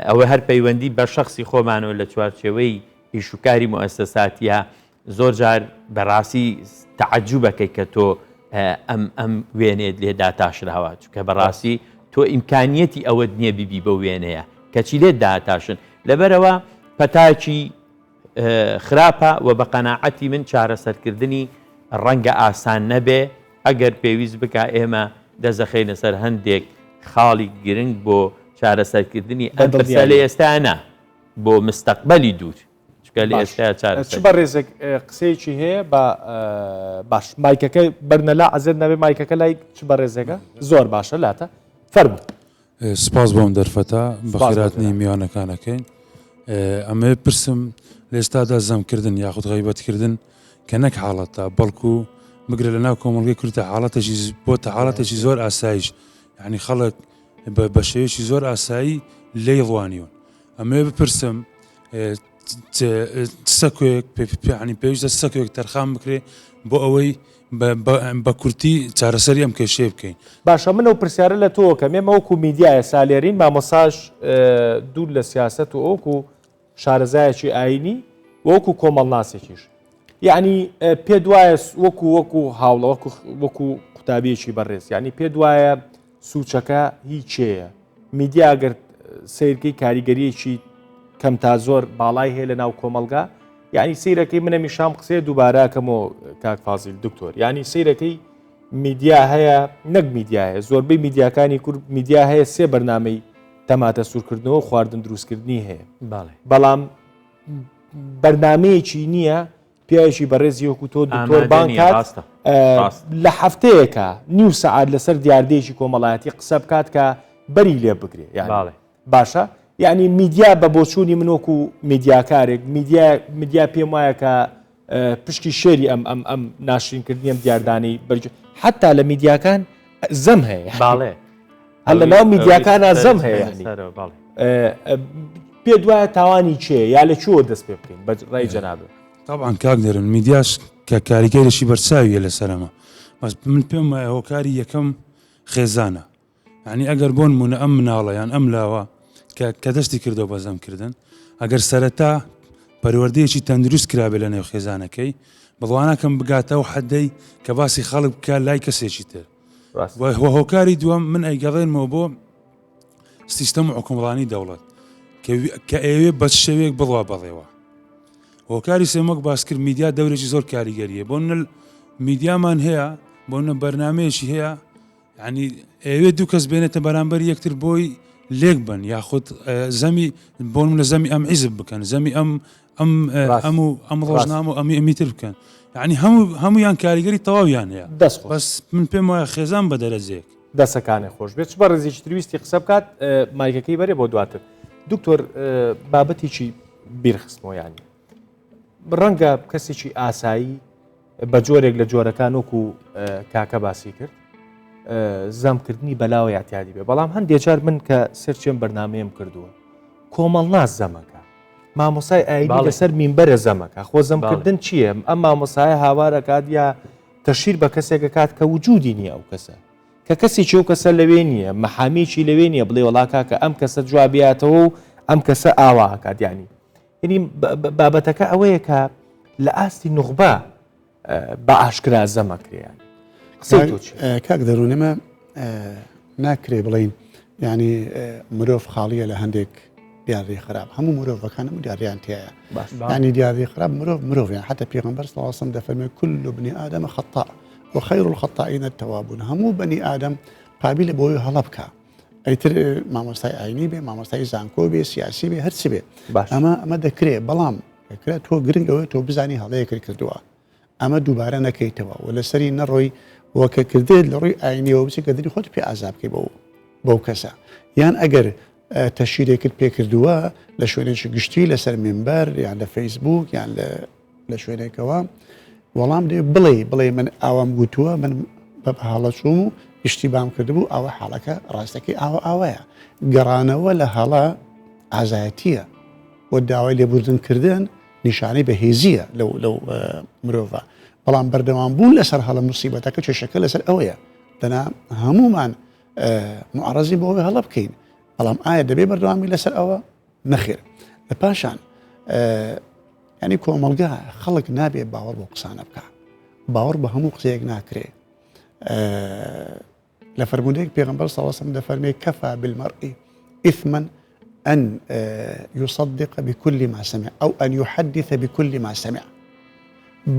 ئەوە هەر پەیوەندی بە شخصی خۆمانەوە لە چوارچێوەی ئیشوکاری مؤسساتیە زۆر جار بەڕاستی تەعەجوبەکەی کە تۆ ئەم وێنێت لێدا تاشراوە چکە بەڕاستی تۆ ئیمکانیەتی ئەوەت نییە بیبی بە وێنەیە کەچی لێت داتاشن لەبەرەوە پەتاکی خراپە و بە قەناعەتی من چارەسەرکردنی ڕەنگە ئاسان نەبێ ئەگەر پێویست بکە ئێمە دەزەخەینە سەر هەندێک خاڵی گرنگ بۆ چارەسەرکردنی ئەم پرسە لە ئێستانە بۆ مستەقبەلی دوور چکە لە ئێستا چ بە ڕێزێک قسەیەکی هەیە بە باش مایکەکە بەرنەلا ئەزێت نەبێ مایکەکە لای چ بە ڕێزێکە زۆر باشە لاتە فەرموو سپاس بۆم دەرفەتا بەخێراتنی میوانەکانەکەین ئەمێ پرسم لە ئێستادا زەمکردن یاخود غیبەتکردن کە نەک حاڵەتە بەڵکو بگرە لە ناو کۆمەڵگەی کوردە حاڵەتێکی بۆتە حاڵەتێکی زۆر ئاسایش یعنی خەڵک بە شێوەیەکی زۆر ئاسایی لێی ڕوانیون ئەمێ بپرسم سەکوێک ینی پێویستە سەکوێک تەرخان بکرێ بۆ ئەوەی بە کورتی چارەسەری ئەم کێشێ بکەین باشە من ئەو پرسیارە لە تۆ کە مێمە وەکو میدیایە سالێرین مامۆساژ دوور لە سیاست و ئەوکو شارەزایەکی ئاینی وەکو کۆمەڵناسێکیش یعنی پێ دوایە وەکو هاوڵە وەکو قوتابیەکی بەڕێز یعنی پێ دوایە سوچەکە هیچەیە میدیا ئەگەر سیرکەی کاریگەریەکی کەم تا زۆر باڵای هەیە لە ناو کۆمەلگا یعنی سیرەکەی منە میشام قسێ دووبارەکەمەوە کاک فازیل دکتۆر یعنی سیرەکەی میدیا هەیە نەک میدیاە زۆربەی میدیاکانی کورد میدیا هەیە سێ بەرنامەی تەماتە سوورکردنەوە خواردن دروستکردنی هەیە بەڵام بەرنمەیەکی نییە پیاوێکی بەڕێزی وەکو تۆ دکتۆر بانکات لە هەفتەیەکە نیو سەعات لەسەر دیاردەیەکی کۆمەڵایەتی قسە بکات کە بەری لێ بگرێ باشە یعنی میدیا بە بۆچوونی منۆکو میدیاکارێک میدیا پێم وایە کە پشتی شێری ئەم ناشرینکردنی ئەم دیاردانی بەرج حتا لە میدیاکان زەم هەیە هەل لە ناو میدیاکانە زەم هەیە پێ دوایە تاوانی چێ یا لە چۆ دەست پێ بکەین بە ڕای جەنابێت طبعاً کاک دەرن میدیاش کە کاریگەرێکی بەرچاویە لەسەرەمە بەس من پێم وایە هۆکاری یەکەم خێزانە یعنی ئەگەر بۆن مونە ئەم مناڵە یان ئەم لاوە کە دەستی کردەوە بە زەمکردن ئەگەر سەرەتا پەروەردەیەکی تەندروست کرابێ لە نێو خێزانەکەی بڵوانەکەم بگاتەوە حەدەی کە باسی خەڵک بکات لای کەسێکی تر هۆکاری دووەم من ئەیگەڵێنمەوە بۆ سیستەم حکومڕانی دەوڵەت کە ئێوێ بە شێوەیەک بڵوا بەڵێوە هۆکاری سێمەک باسکرد میدیا دەورێکی زۆر کاریگەریە بۆ نە میدیامان هەیە بۆ نە بەرنمەیەکی هەیە ینی ئێوێ دوو کەس بێنێتە بەرامبەر یەکتر بۆی لێک بن یاخود زەمی بۆن لە زەمی ئەم عیزب بکەن زەمی ئەم ڕۆژنامە و ئەمیتر بکەن یعنی هەمویان کاریگەری تەواویان هەیە بەس من پێم وایە خێزان بە دەرەجێک دەسەکانی خۆش بێت بە ڕێزیی ترویستی قسە بکات مایکەکەی بەرێ بۆ دواتر دکتۆر بابەتێکی بیرخستمەوە ینی ڕەنگە کەسێکی ئاسایی بە جۆرێک لە جۆرەکان وەکو کاکە باسی کرد زەمکردنی بەلاوە یاتیادی بێ بەڵام هەندێک جار من کە سەرچێن بەرنمەیەم کردووە کۆمەڵ ناز زەمەکە مامۆسای ئاینی لەسەر مینبەرە زەمەکە خۆ زەمکردن چییە ئەم مامۆسایە هاوارەکات یا تەشیر بە کەسێکە کات کە وجودی نییە ئەو کەسە کە کەسێکی ئەو کەسە لەوێ نییە مەحامیکی لەوێ نییە بڵێ وڵاکە کە ئەم کەسە جوابیاتەوە و ئەم کەسە ئاواکات ینی یعنی بابەتەکە ئەوەیە کە لە ئاستی نوخبە بە ئاشکرا زەمەکرێن کاک دەروونەمە ناکرێ بڵین ینی مرۆڤ خاڵیە لە هەندێک دیاری خراپ هەموو مرۆڤەکان و دیاریان تایە ینی دیاری خراپ مرۆڤیان حتى پێغەمبەر صلی الله علیه و سلم دەفەرمێ كل ابن آدم خطاء وخير الخطائين التوابون هەموو بەنی ئادەم قابل بۆی هەڵە بکە ئەیتر مامۆستای ئاینی بێ مامۆستای زانکۆ بێ سیاسی بێ هەرچی بێ ئەمە دەکرێت بەڵام دەکرێت تۆ گرنگەوەی تۆ بزانی هەڵەیەکرد کردووە ئەمە دووبارە نەکەیتەوە و لەسەری نەڕۆی وەکە کردێت لە ڕووی ئاینیەوە بچ کە دری خۆت پێ ئازاب بکەی بەو کەسە یان ئەگەر تەشیرێکرد پێ کردووە لە شوێنێکی گشتی لەسەر مینبەر یان لە فەیسبوک یان لە شوێنێکەوە وەڵام دێ بڵێ من ئاوام گوتووە من بە هاڵە چوم و ئیشتیبام کردبوو ئەوە حاڵەکە ڕاستەکەی ئاوەیە گەڕانەوە لە هەڵە ئازایەتیە و داوای لێبوردنکردن نیشانەی بەهێزیە لەو مرۆڤە بەڵام بەردەوام بوون لەسەر هەڵە موسیبەتەکە کێشەکە لەسەر ئەوەیە دەنا هەمومان معڕەزی بۆ ئەوەی هەڵە بکەین بەڵام ئایا دەبێ بەردەوامی لەسەر ئەوە نەخێر لە پاشان ینی کۆمەلگا خەڵک نابێ باوەڕ بۆ قسانە بکە باوەڕ بە هەموو قسەیەک ناکرێ لە فەرمودەیەک پێغەمبەر صلی الله علیه وسلم دەفەرمێ کەفا بالمرء إثما أن يصدق بكل ما سمع أو أن يحدث بكل ما سمع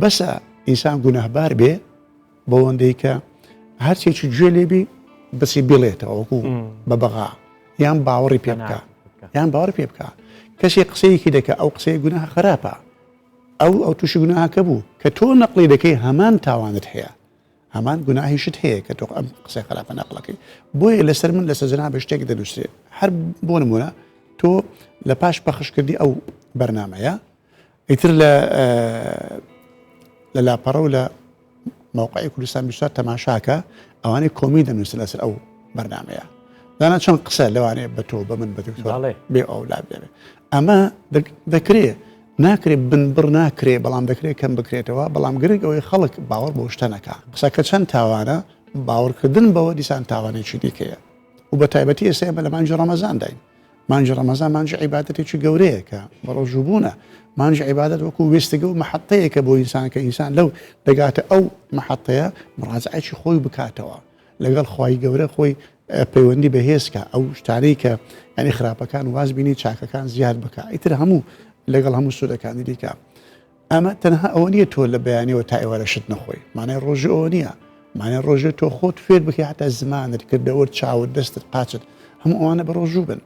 بس إنسان گونەهبار بێ بۆ ئەوەندەی کە هەرچێکی گوێ لێبی بەسی بڵێتەوە وەکو بە بەغا یان باوەڕی پێ بکە یان باوەڕ پێ بکە کەسێک قسەیەکی دەکە ئەو قسەی گوناها خراپە ئەو تووشی گوناهاکە بوو کە تۆ نەقلی دەکەی هەمان تاوانت هەیە هەمان گوناهیشت هەیە کە تۆ ئەم قسەی خراپە نەقلەکەی بۆیە لەسەر من لەسەر جەنابە شتێک دەنووسێت هەر بۆ نمونە تۆ لە پاش پەخشکردی ئەو بەرنامەیە ئیتر لە لاپەڕە و لە موقعی کوردستان بیستوار تەماشاکە ئەوانەی کۆمی دەنووسن لەسەر ئەو بەرنامەیە دانا چەند قسە لەوانەیە بە تۆ بە من بە دکتۆر بێ ئەو لا بێ ئەمە دەکرێت ناکرێت بنبڕ ناکرێ بەڵام دەکرێت کەم بکرێتەوە بەڵام گرنگ ئەوەی خەڵک باوەڕ بۆ شتە نەکا قسەکە چەند تاوانە باوەڕکردن بەوە دیسان تاوانێکی دیکەیە و بە تایبەتی ئێستا بە لە مانجی ڕەمەزان داین مانجی ڕەمەزان مانجی عیبادەتێکی گەورەیە کە بەڕۆژووبوونە مانجی عیبادەت وەکو وێستگە و مەحەتەیەکە بۆ ئینسان کە ئینسان لەو دەگاتە ئەو مەحەتەیە مڕاجعەتی خۆی بکاتەوە لەگەڵ خوای گەورە خۆی پەیوەندی بەهێزکە ئەو شتانەی کە ینی خراپەکان واز بینی چاکەکان زیاد بکە ئیتر هەموو لەگەڵ هەموو سوودەکانی دیکە ئەمە تەنها ئەوە نییە تۆ لە بەیانیەوە تا ئێوارە شت نەخۆی مانای ڕۆژی ئەوە نییە مانای ڕۆژێ تۆ خۆت فێر بکەی حتا زمانت کردەوە چاوت دەستت قاچت هەموو ئەوانە بە ڕۆژوو بن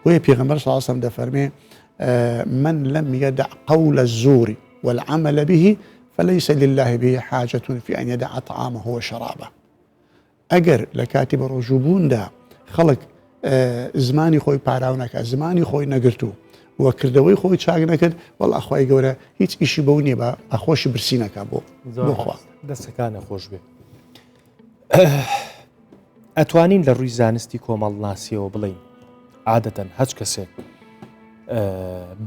وهي پێغەمبەر صلی الله علیه و سلم دەفەرمێ من لم يدع قول الزور والعمل به فليس لله به حاجة في أن يدع طعامه وشرابه ئەگەر لە کاتی بە ڕۆژووبووندا خەڵک زمانی خۆی پاراو نەکە زمانی خۆی نەگرتو وە کردەوەی خۆی چاک نەکرد وەڵا خوای گەورە هیچ ئیشی بەو نییە بە ئەخۆشی برسی نەکە بۆخوا دەستەکانە خۆش بێ ئەتوانین لە ڕووی زانستی کۆمەڵ ناسیەوە بڵین عادەتەن هەچ کەسێک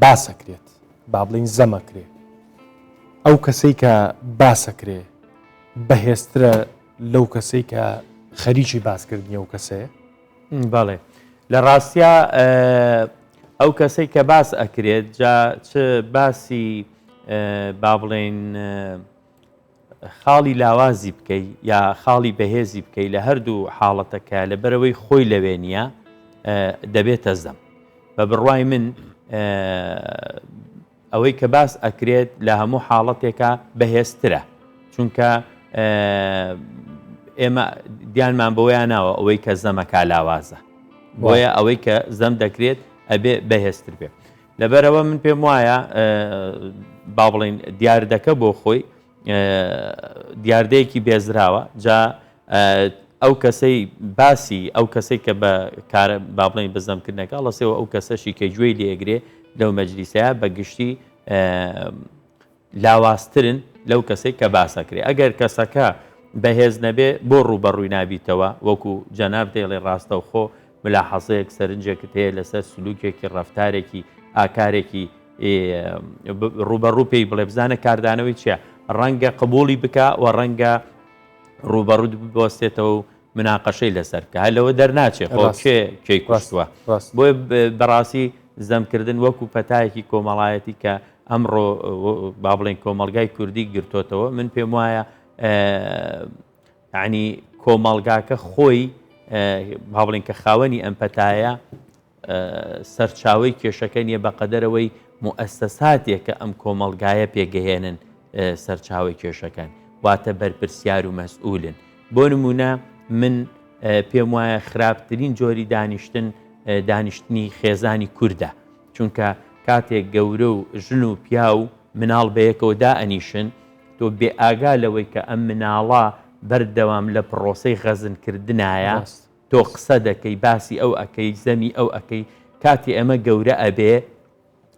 باسەکرێت با بڵین زەمەکرێ ئەو کەسەی کە باسەکرێ بەهێزترە لەو کەسەی کە خەریکی باسکردنی ئەو کەسەیە بەڵێ لە ڕاستیا ئەو کەسەی کە باس ئەکرێت جا چ باسی با بڵێن خاڵی لاوازی بکەی یا خاڵی بەهێزی بکەی لە هەردوو حاڵەتەکە لە بەرەوەی خۆی لەوێ نیە دەبێتە زەم بە بڕوای من ئەوەی کە باس ئەکرێت لە هەموو حاڵەتێکە بەهێزترە چونکە ئێمە دیانمان بەوەیان ناوە ئەوەی کە زەمەکە لاوازە بۆیە ئەوەی کە زەم دەکرێت ئەبێ بەهێزتر بێ لەبەرەوە من پێم وایە با بڵین دیاردەکە بۆ خۆی دیاردەیەکی بێزراوە جا ئەو کەسەی باسی ئەو کەسێک کە بە کارە با بڵین بەزەمکردنەکە لەسێەوە ئەو کەسەشی کە گوێی لێگرێ لەو مەجلیسەیە بە گشتی لاواسترن لەو کەسێک کە باسەکرێ ئەگەر کەسەکە بەهێز نەبێ بۆ ڕوبەڕووی نابیتەوە وەکو جەناب دێڵێ ڕاستە و خۆ ملاحەزەیەک سەرنجێکت هەیە لەسەر سلوکێکی ڕەفتارێکی ئاکارێکی ڕوبەڕوو پێی بڵێ بزانە کاردانەوەی چییە ڕەنگە قبولی بکە و ڕەنگە ڕوبەڕوو بوەستێتەوە و مناقەشەی لەسەر بکە هە لەوە دەرناچێت خۆ کێی کوشتووە بۆیە بەڕاستی زەمکردن وەکو پەتایەکی کۆمەڵایەتی کە ئەمڕۆ با بڵێن کۆمەلگای کوردی گرتوتەوە من پێم وایە ینی کۆمەلگاکە خۆی با بڵێن کە خاوەنی ئەم پەتایە سەرچاوی کێشەکە نیە بەقەدەرەوەی موئەسسەساتێکە ئەم کۆمەلگایە پێگەهێنن سەرچاوی کێشەکان واتە بەرپرسیار و مەسئولن بۆ نمونە من پێم وایە خراپترین جۆری دانیشتنی خێزانی کووردە چونکە کاتێک گەورە و ژن و پیا و مناڵ بەیەکەوە دائەنیشن تۆ بێ ئاگا لەوەی کە ئەم مناڵە بەردەوام لە پرۆسەی غەزنکردنایە تۆ قسە دەکەی باسی ئەو ئەکەی زەمی ئەو ئەکەی کاتی ئەمە گەورە ئەبێ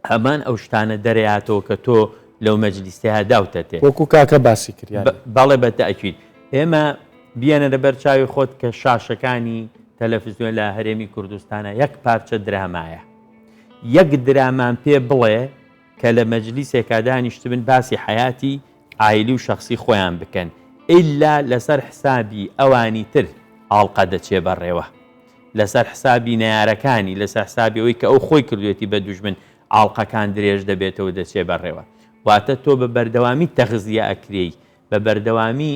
هەمان ئەو شتانە دەرەیاتەوە کە تۆ لەو مەجلیسەیە داوتە تێ وەکو کاکە باسی کرد بەڵێ بەتەئکید ئێمە بیانە لەبەر چاوی خۆت کە شاشەکانی تەلەڤیزیۆن لە هەرێمی کوردستانە یەک پارچە درامایە، یەک درامان پێ بڵێ کە لە مەجلیسێکا دانیشتبن باسی حیاتی ئایلی و شخصی خۆیان بکەن، ئیلا لەسەر حسابی ئەوانی تر ئاڵقە دەچێ بەڕێوە، لەسەر حسابی نەیارەکانی، لەسەر حسابی ئەوەی کە ئەو خۆی کردوێتی بە دوژمن ئاڵقەکان درێژ دەبێتەوە دەچێ بەڕێوە. واتە تۆ بە بەردەوامی تەغزیە ئەکرێی، بە بەردەوامی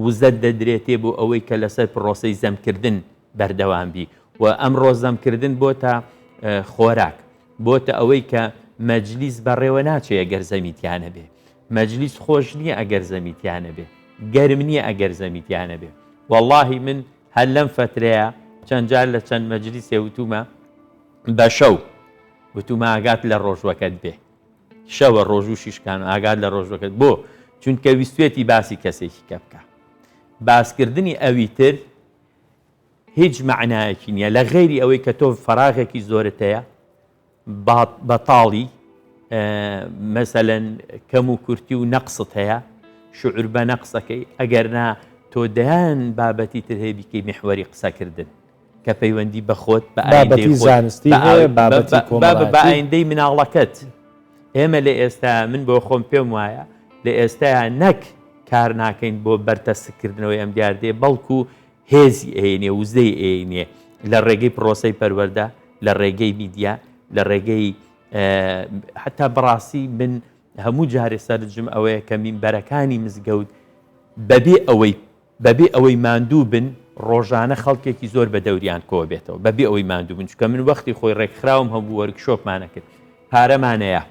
وزەت دەدرێتێ بۆ ئەوەی کە لەسەر پرۆسەی زەمکردن بەردەوام بی و ئەمڕۆ زەمکردن بۆتە خۆراک، بۆتە ئەوەی کە مەجلیس بەڕێوە ناچێ ئەگەر زەمیتیانە بێ، مەجلیس خۆش نییە ئەگەر زەمیتیانە بێ، گەرم نییە ئەگەر زەمیتیانە بێ. واللهی من هەر لەم فترەیە چەند جار لە چەند مەجلیسێ وتومە بە شەو وتومە ئاگات لە ڕۆژوەکەت بێ، شەوە ڕۆژ و شیشکان و ئاگات لە ڕۆژوەکەت بۆ چونکە ویستێتی باسی کەسێکی کە بکە. باسکردنی ئەوی تر هیچ معنایەکی نییە لە غێری ئەوەی کە تۆ فەراغێکی زۆرت هەیە بەتاڵی مەسەلەن کەم و کورتی و نەقست هەیە، شعور بە نەقسەکەی، ئەگەر نا تۆ دەیان بابەتی تر هەیە بیکەی محوەری قسەکردن کە پەیوەندی بەخۆت بە بابەتی زانستی بە ئایندەی مناڵەکەت. ئێمە لە ئێستا من بۆ خۆم پێم وایە لە ئێستاە نەک کار ناکەین بۆ بەرتەسکردنەوەی ئەم دیاردێ، بەڵکو هێزی ئێنێ وزەی ئێنێ لە ڕێگەی پرۆسەی پەروەردە، لە ڕێگەی میدیا، لە ڕێگەی حتا بڕاستی من هەموو جارێ سەرنجم ئەوەیە کە مینبەرەکانی مزگەوت بەبێ ئەوەی ماندوو بن ڕۆژانە خەڵکێکی زۆر بە دەوریان کۆ بێتەوە، بەبێ ئەوەی ماندوو بن، چکە من وەختی خۆی ڕێکخراوم هەموو وەرکشۆپمانە کرد، پارەمانەیە،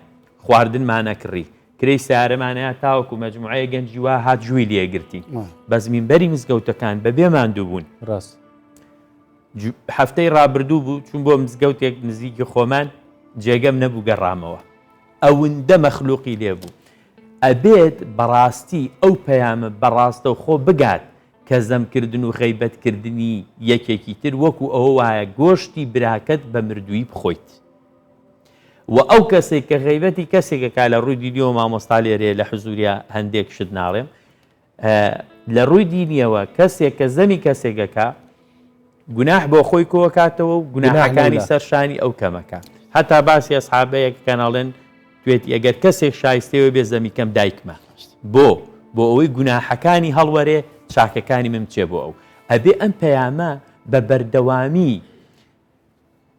خواردنمانە کڕی، کرەی سیارەمانەیە، تاوەکو مەجموعەیە گەنجی وا هات جووی لێگرتی، بەس مینبەری مزگەوتەکان بەبێ ماندوو بوون. ڕاست هەفتەی ڕابردوو بوو چون بۆ مزگەوتێک نزیکی خۆمان جێگەم نەبوو گەڕامەوە، ئەوەندە مەخلوقی لێبوو. ئەبێت بەڕاستی ئەو پەیامە بەڕاستە و خۆ بگات کە زەمکردن و غەیبەتکردنی یەکێکی تر وەکو ئەوە وایە گۆشتی براکەت بە مردووی بخۆیت. و ئەو کەسێک کە غەیبەتی کەسێکەکە لە ڕووی دینیەوە مامۆستا لێرێ لە حزوریە هەندێک شت ناڵێم، لە ڕووی دینیەوە کەسێک کە زەمی کەسێکەکە گوناح بۆ خۆی کۆکاتەوە و گوناحەکانی سەرشانی ئەو کەمەکە. هەتا باسی ئەسحابەیەک کەناڵێن توێتی ئەگەر کەسێک شایستەوە بێ زەمیکەم دایکمە بۆ ئەوەی گوناحەکانی هەڵوەرێ چاکەکانی من بچێ بۆ ئەو. ئەبێ ئەم پەیامە بە بەردەوامی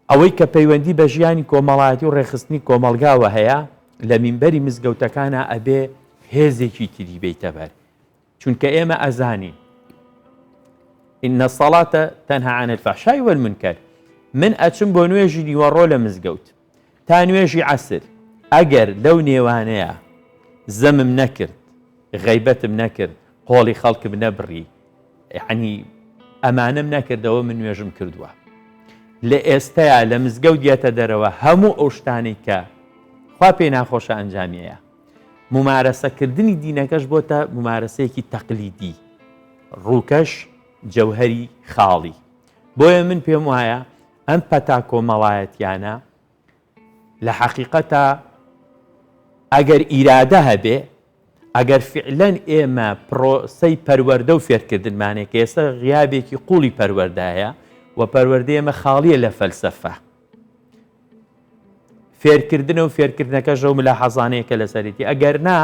ئەوەی کە پەیوەندی بە ژیانی کۆمەڵایەتی و ڕێخستنی کۆمەلگاوە هەیە لە مینبەری مزگەوتەکانە ئەبێ هێزێکی تری بێتە بەر، چونکە ئێمە ئەزانین إن الصلاة تنهى عن الفحشاء والمنكر. من ئەچم بۆ نوێژی نیوەڕۆ لە مزگەوت تا نوێژی عەسر، ئەگەر لەو نێوانەیە زەمم نەکرد، غەیبەتم نەکرد، قۆڵی خەڵکم نەبڕی، یعنی ئەمانەم نەکردەوە من نوێژم کردووە. لە ئێستەیە لە مزگەوت دیێتە دەرەوە هەموو ئەو شتانەی کە خوا پێی ناخۆشە ئەنجامیەیە. ممارەسەکردنی دینەکەش بۆتە ممارەسەیەکی تەقلیدی، ڕووکەش جەوهەری خاڵی. بۆیە من پێم وایە ئەم پەتا کۆمەڵایەتیانە لە حەقیقەتە ئەگەر ئیرادە هەبێ، ئەگەر فعلەن ئێمە پرۆسەی پەروەردە و فێرکردنمانێک کە ئێستا غیابێکی قوڵی پەروەردایە و پەروەردە ئێمە خاڵیە لە فەلسەفە، فێرکردنە و فێرکردنەکەش ئەو ملاحەزانەیەکە لەسەرێتی. ئەگەر نا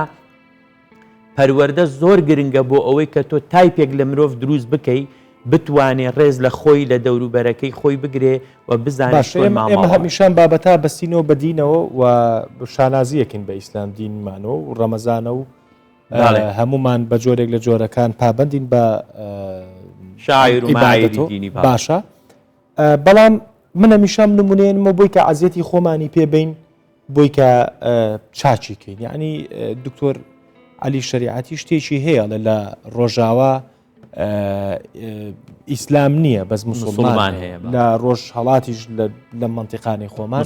پەروەردە زۆر گرنگە بۆ ئەوەی کە تۆ تایپێک لە مرۆڤ دروست بکەی بتوانێ ڕێز لە خۆی لە دەوروبەرەکەی خۆی بگرێ و بزانێت ئێمە هەمیشان بابەتا بەستینەوە بەدینەوە و شانازیەکەین بە ئیسلام دینمانەوە و ڕەمەزانە و هەمومان بە جۆرێک لە جۆرەکان پابندین بە شاعیر و ماعیری دینی باشە. بەڵام من هەمیشان نمونێنمە بۆی کە عەزیەتی خۆمانی پێبین، بۆی کە چاچی کەین. یعنی دکتۆر عەلی شەریعەتی شتێکی هەیە لە ڕۆژاوا ئیسلام نییە بەس موسڵمان هەیە، لە ڕۆژ هەڵاتیش لە منتیقانی خۆمان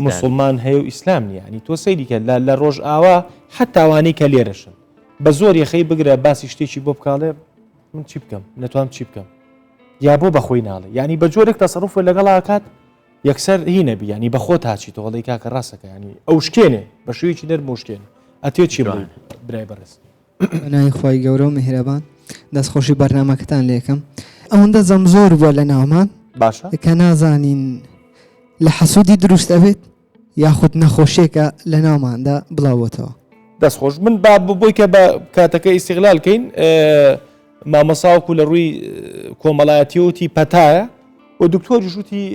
موسڵمان هەیە و ئیسلام نییە. ینی تۆ سەیریکە لە ڕۆژ ئاوا حتاوانەی کە لێرەشن بە زۆر یەخەی بگرە باسی شتێکی بۆ بکاڵێ من چی بکەم، نەتوانم چی بکەم، یا بۆ بەخۆی ناڵێ. ینی بە جۆرێک تەسەڕوفە لەگەڵاکات یەکسەر هی نەبی، ینی بە خۆت هاچی تۆ هەڵی کاکە ڕاستەکە، ینی ئەو شکێنێ بە شوویکی نەرم و شکێنێ ئەتێ چی برای بەڕێز. بەناوی خی گەورە و میهرەبان دەستخۆشی بەرنمەکەتان لێکم ئەوەندە جەم زۆر بووە لە ناومان باشە کە نازانین لە حەسوودی دروست ئەبێت یاخود نەخۆشیێکە لە ناوماندا بڵاوەتەوە. دەستخۆش من با بۆی کە بە کاتەکە ئیسیغلالکەین مامەساوکو لە ڕووی کۆمەڵایەتیوتی پەتایە و دکتۆری ژووتی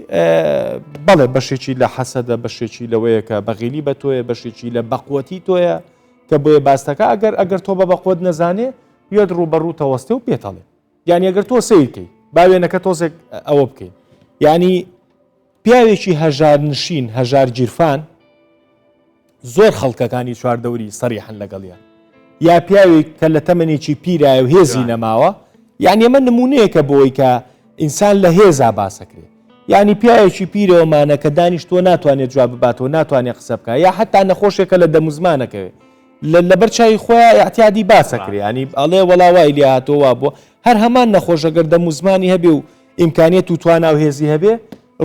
بەڵێ بەشێکی لە حەسەدە بەشێکی لەوەیە کە بەغیلی بە تۆیە بەشێکی لە بەقوەتی تۆیە کە بۆیە باستەکە ئەگەر تۆ بە بەقوت نەزانێ یاد ڕوبەڕوو تەوەستێ و پێتەڵێ یعنی ئەگەر تۆ سیرکەی باوێنەکە تۆزێک ئەوە بکەین یعنی پیاوێکی هەژار نشین هەژار گیرفان زۆر خەڵکەکانی چواردەوری سەریحن لەگەڵیان یا پیاوێک کە لە تەمەنێکی پیرایە و هێزی نەماوە یعنی ئەمە نمونەیەکە بۆی کە ئینسان لە هێزا باسەکرێ یعنی پیاوێکی پیرەوەمانە کە دانیشتۆ ناتوانێت جواب بباتەوە ناتوانێت قسە بکە یا حتا نەخۆشێکە لە دەموزمانەکەوێ لەبەر چای خۆیان احتیادی باسەکرێ ینی ئەڵێ وەڵاوای لێ هاتۆوا بۆ هەر هەمان نەخۆشەگەر دەموزمانی هەبێ و ئیمکانیت و توانە و هێزی هەبێ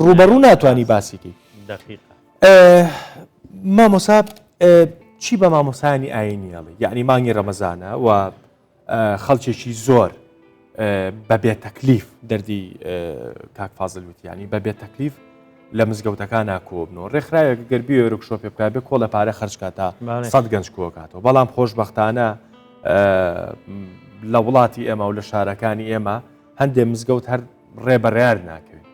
ڕوبەڕوو ناتوانانی باسیکەی مامۆسا چی بە مامۆسانی ئاینی ئەڵێ یعنی مانگی ڕەمەزانە و خەڵکێکی زۆر بەبێ تەکلیف دەردی کاک فازڵ وتی ینی بەبێ تەکلیف لە مزگەوتەکان ناکۆبنەوە ڕێکخراوێک گەربی ورکشۆ پێ بکات بێ کۆڵە پارە خەرجکاتە 100 گەنج کۆکاتەوە بەڵام خۆشبەختانە لە وڵاتی ئێمە و لە شارەکانی ئێمە هەندێک مزگەوت هەر ڕێبەڕیار ناکەوێت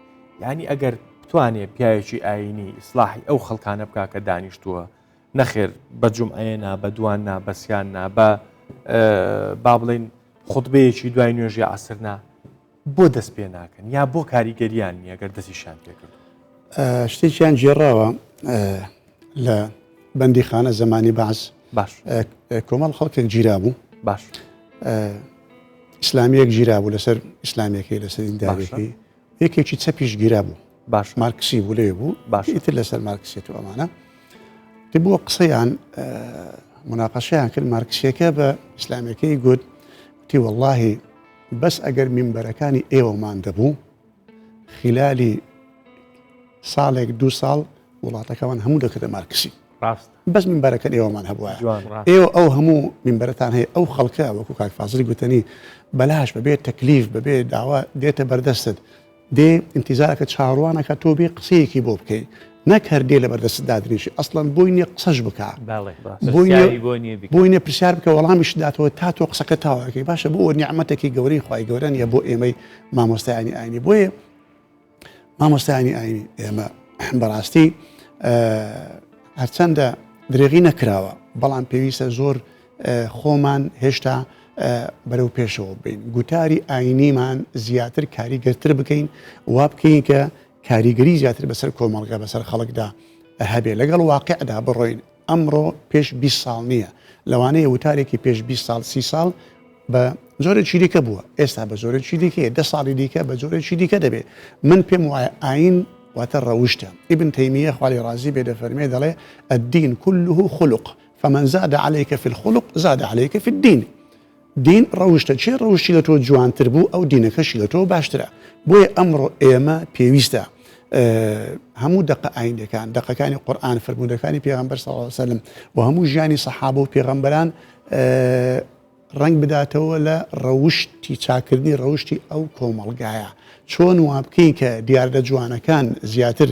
یعنی ئەگەر بتوانێت پیاوێکی ئاینی ئیسلاحی ئەو خەڵکانە بکا کە دانیشتووە نەخێر بە جومعەیەنا بە دواننا بەسییاننا بە با بڵێن خوتبەیەکی دوای نوێژی عەسرنا بۆ دەست پێ ناکەن یا بۆ کاریگەریان نیە گەر دەستیشان پێکرد شتێکیان جێڕاوە لە بەندیخانە زمانی باز باش کۆمەڵ خەڵکێک گیرا بوو باش ئیسلامیەک گیرا بوو لەسەر ئیسلامیەکەی لەسەر دینداریەکەی یەکێکی چەپیش گیرا بوو باش مارکسی بوو لێ بوو باش ئیتر لەسەر مارکسیێت و ئەمانە بووە قسەیان مناقەشەیان کرد مارکسیەکە بە ئیسلامیەکەی گوت تی وەڵڵاهی بەس ئەگەر میمبەرەکانی ئێوەمان دەبوو خلالی ساڵێک 2 ساڵ وڵاتەکەمان هەموو دەکردە مارکسی بەس میمبەرەکە ئێوەمان هەبووە ئێوە ئەو هەموو میمبەرەتان هەیە ئەو خەڵکە وەکو کاک فازڵی گوتنی بەلاش بەبێت تەکلیف بەبێ داوا دێتە بەردەستت دێ انتیزارەکە چاڕوانەکە تۆ بێ قسەیەکی بۆ بکەیت نەک هەردێ لە بەردەست دادرێژی ئەسڵەن بۆی نیە قسەش بکە بۆی نیە پرسیار بکە وەڵامیش داتەوە تا تۆ قسەکە تاواکەی باشە بۆ نیعمەتێکی گەورەی خوای گەورە نیە بۆ ئێمەی مامۆستایانی ئاینی بۆیە مامۆستایانی ئاینی ئێمە بەڕاستی هەرچەندە درێغی نەکراوە بەڵام پێویستە زۆر خۆمان هێشتا بەرەو پێشەوە بین گوتاری ئاینیمان زیاتر کاریگەرتر بکەین وا بکەین کە کاریگەری زیاتر بەسەر کۆمەڵگە بەسەر خەڵکدا هەبێ لەگەڵ واقعدا بڕۆین ئەمڕۆ پێش 20 ساڵ نییە لەوانەیە وتارێکی پێش 20 ساڵ 30 ساڵ بە زۆرێکی دیکە بووە ئێستا بە زۆرێکی دیکە 10 ساڵی دیکە بە زۆرێکی دیکە دەبێت من پێم وایە ئاین واتە ڕەوشتە ئیبن تەیمیە خوالی ڕازی بێ دەفەرمێ دەڵێ الدین كله خلق فمن زاد عليك في الخلق زاد عليك في الدين دین ڕەوشتە چێ ڕەوشی لە تۆ جوانتر بوو ئەو دینەکەشی لە تۆ باشترە بۆیە ئەمڕۆ ئێمە پێویستە هەموو دقە ئاینەکان دقەکانی قورئان فرمودەکانی پێغەمبەر صلی الله علیه وسلم و هەموو ژیانی سەحابە و پێغەمبەران ڕنگ بداتەوە لە ڕەوشتی چاکردنی ڕەوشتی ئەو کۆمەڵگایە چۆن وا بکەین کە دیاردە جوانەکان زیاتر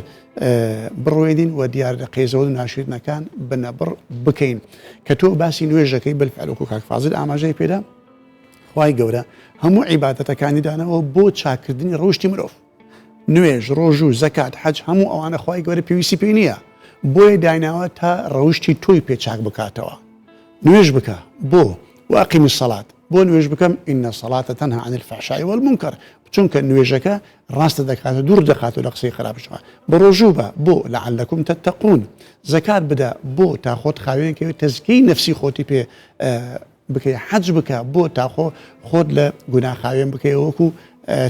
بڕوێدین و دیاردە قێزەوە و ناشرینەکان بنەبڕ بکەین کە تۆ باسی نوێژەکەی بەلفعل وەکو کاک فازڵ ئاماژەی پێدا خوای گەورە هەموو عیبادەتەکانی دانەوە بۆ چاکردنی ڕەوشتی مرۆڤ نوێژ ڕۆژ و زەکات حەج هەموو ئەوانە خوای گەورە پێویستی پێی نییە بۆیە دایناوە تا ڕەوشتی تۆی پێچاک بکاتەوە نوێژ بکە بۆ واقیمی الصلاة بۆ نوێژ بکەم ئینە الصلاة تەنها عن الفحشاء والمنکر چونکە نوێژەکە ڕاستە دەکاتە دوور دەخاتەوە لە قسەی خراپشەوە بڕۆژوو بە بۆ لعلکم تتقون زەکات بدە بۆ تا خۆت خاوێنکەوێت تەزکیەی نەفسی خۆتی پێ بکەی حەج بکە بۆ تا خۆت لە گوناه خاوێن بکەی وەکو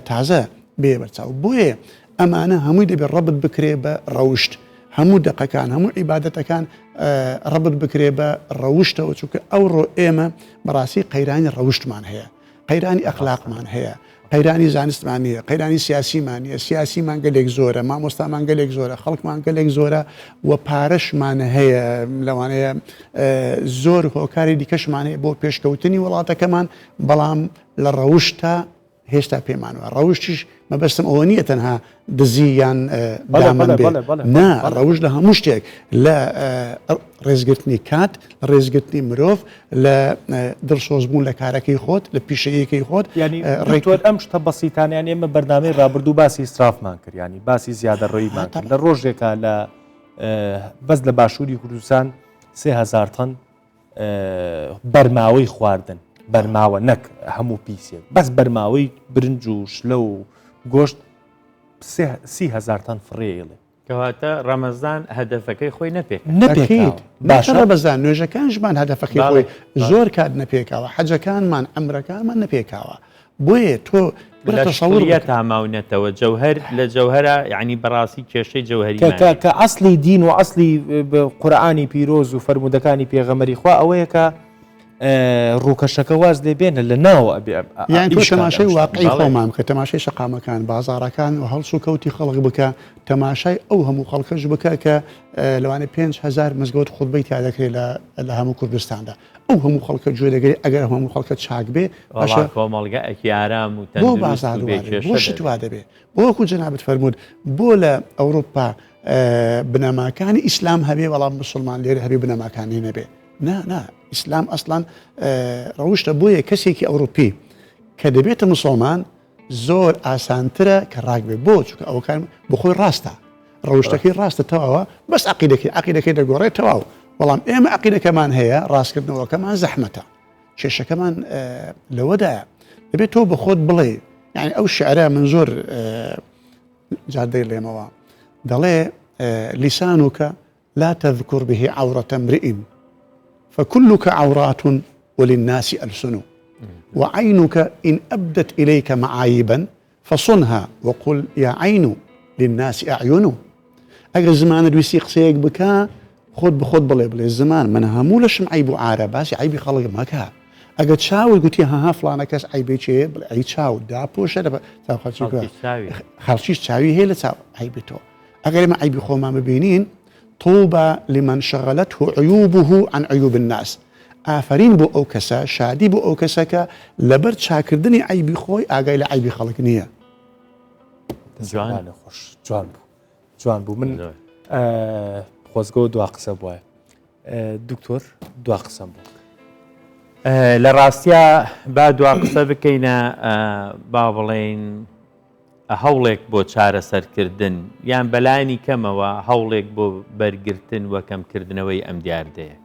تازە بێ بەرچاو بۆیە ئەمانە هەمووی دەبێت ڕەبت بکرێ بە ڕەوشت هەموو دقەکان هەموو عیبادەتەکان ڕەبت بکرێ بە ڕەوشتەوە چونکە ئەوڕۆ ئێمە بەڕاستی قەیرانی ڕەوشتمان هەیە قەیرانی ئەخلاقمان هەیە قەیرانی زانستمان نییە قەیرانی سیاسیمان نیە سیاسیمان گەلێک زۆرە مامۆستامان گەلێک زۆرە خەڵکمان گەلێک زۆرە و پارەشمان هەیە لەوانەیە زۆر هۆکاری دیکەشمان هەیە بۆ پێشکەوتنی وڵاتەکەمان بەڵام لە ڕەوشتا هێشتا پێمانوە ڕەوشتیش مەبەستم ئەوە نییە تەنها دزییان دامن بێ نا ڕەوش لە هەموو شتێک لە ڕێزگرتنی کات ڕێزگرتنی مرۆڤ لە دڵسۆزبوون لە کارەکەی خۆت لە پیشەیەکەی خۆت ڕێکوەر ئەم شتە بەسیتانیان ئێمە بەردامەی ڕابردوو باسی ئیسرافمان کرد ینی باسی زیادە ڕۆیمان کرد لە ڕۆژێکە لە بەس لە باشووری کوردستان 3000 تەن بەرماوەی خواردن بەرماوە نەک هەموو پیسێک بەس بەرماوەی برنج و شلە و گۆشت 30,000 تەن فڕێڵێ کەواتە ڕەمەزان هەدەفەکەی خۆی نەپێکیت باشە بەزان نوێژەکانشمان هەدەفەکەی خۆی زۆر کات نەپێکاوە حەجەکانمان ئەمرەکانمان نەپێکاوە بۆیە تۆ لە تاماونەتەوە جەوهر لە جەوهرە یعنی بەڕاستی کێشەی جەوهری کە ئەسلی دین و ئەسلی قورئانی پیرۆز و فەرمودەکانی پێغەمەری خوا ئەوەیە کە ڕووکەشەکە واز دەبێنە لە ناوە یان تۆ تەماشای واقعی خۆمان کە تەماشای شەقامەکان بازاڕەکان و هەڵسو کەوتی خەڵک بکە تەماشای ئەو هەموو خەڵکەش بکە کە لەوانێ 5,000 مزگەوت خودبەی تا دەکرێت لە هەموو کوردستاندا ئەو هەموو خەڵکە گوێ دەگەری ئەگەر هەموو خەڵکە چاک بێ کۆمەڵگە ئەکیارام و بۆ بازار بۆ شتوا دەبێ بۆ وەکو جەنابەت فەرموود بۆ لە ئەوروپا بنەماکانی ئیسلام هەبێ وەڵام مسلمان لێرە هەبێ بنەماکانی نەبێ نا ئیسلام ئەسڵان ڕەوشتە بۆیە کەسێکی ئەوروپی کە دەبێتە مسلمان زۆر ئاسانترە کە ڕاک بێ بۆ چونکە ئەوکان بۆ خۆی ڕاستە ڕەوشتەکەی ڕاستە تەواوە بەس عقیدەکەی دەگۆڕێت تەواو بەڵام ئێمە عقیدەکەمان هەیە ڕاستکردنەوەکەمان زەحمەتە کێشەکەمان لەوەدایە دەبێت تۆ بە خۆت بڵێ یعنی ئەو شعرە من زۆر جادەی لێمەوە دەڵێ لیسانوکە لا تذكر به عورة امرئ فكلك عورات وللناس ألسن وعينك إن أبدت إليك معايبا فصنها وقل يا عين للناس أعين أجر زمان دويسي قسيك بكا خود بخود بلي الزمان من همولشم عيب عارة باسي عيبي خلق ماكها أجر تشاول قلت ها فلانة كاس عيبي شيء عيب تشاول دا بوش هذا خالشيش تشاوي هي اللي تشاو عيبي تو أجر ما عيبي خو ما مبينين طوبى لمن شغلته عيوبه عن عيوب الناس ئافرین بۆ ئەو کەسە شادی بۆ ئەو کەسەکە لەبەر چاکردنی عیبی خۆی ئاگای لە عیبی خەڵک نییە جوان بوو من خۆزگە دوا قسە بووە دکتۆر دوا قسەم بوو لە ڕاستیە با دوا قسە بکەینە با بڵێن هەوڵێک بۆ چارەسەرکردن یان بەلایانی کەمەوە هەوڵێک بۆ بەرگرتن وە کەمکردنەوەی ئەم دیاردەیە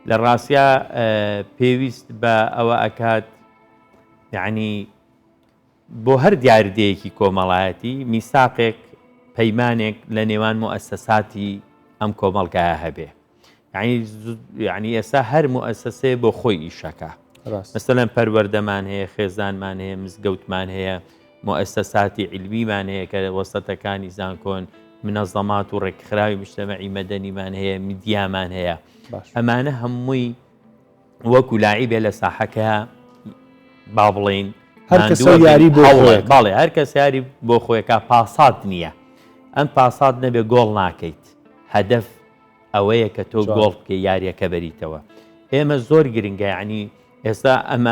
لە ڕاستیە پێویست بە ئەوە ئەکات یعنی بۆ هەر دیاردەیەکی کۆمەڵایەتی میساقێک پەیمانێک لە نێوان موئەسسەساتی ئەم کۆمەڵگایە هەبێ یعنی ئێستا هەر موئەسسەسەیە بۆ خۆی ئیشەکە مەسەلەن پەروەردەمان هەیە خێزانمان هەیە مزگەوتمان هەیە مؤسساتی علمیمان هەیە کە وەسەتەکانی زانکۆن منەظەمات و ڕێکخراوی مجتەمەعی مەدەنیمان هەیە میدیامان هەیە ئەمانە هەمووی وەکو لاعیبێ لە ساحەکە با بڵێن باڵێ هەر کەس یاری بۆ خۆیەکە پاسات نییە ئەم پاسات نەبێ گۆڵ ناکەیت هەدەف ئەوەیە کە تۆ گۆڵ بکە یاریەکە بەریتەوە ئێمە زۆر گرنگە یعنی ئێستا ئەم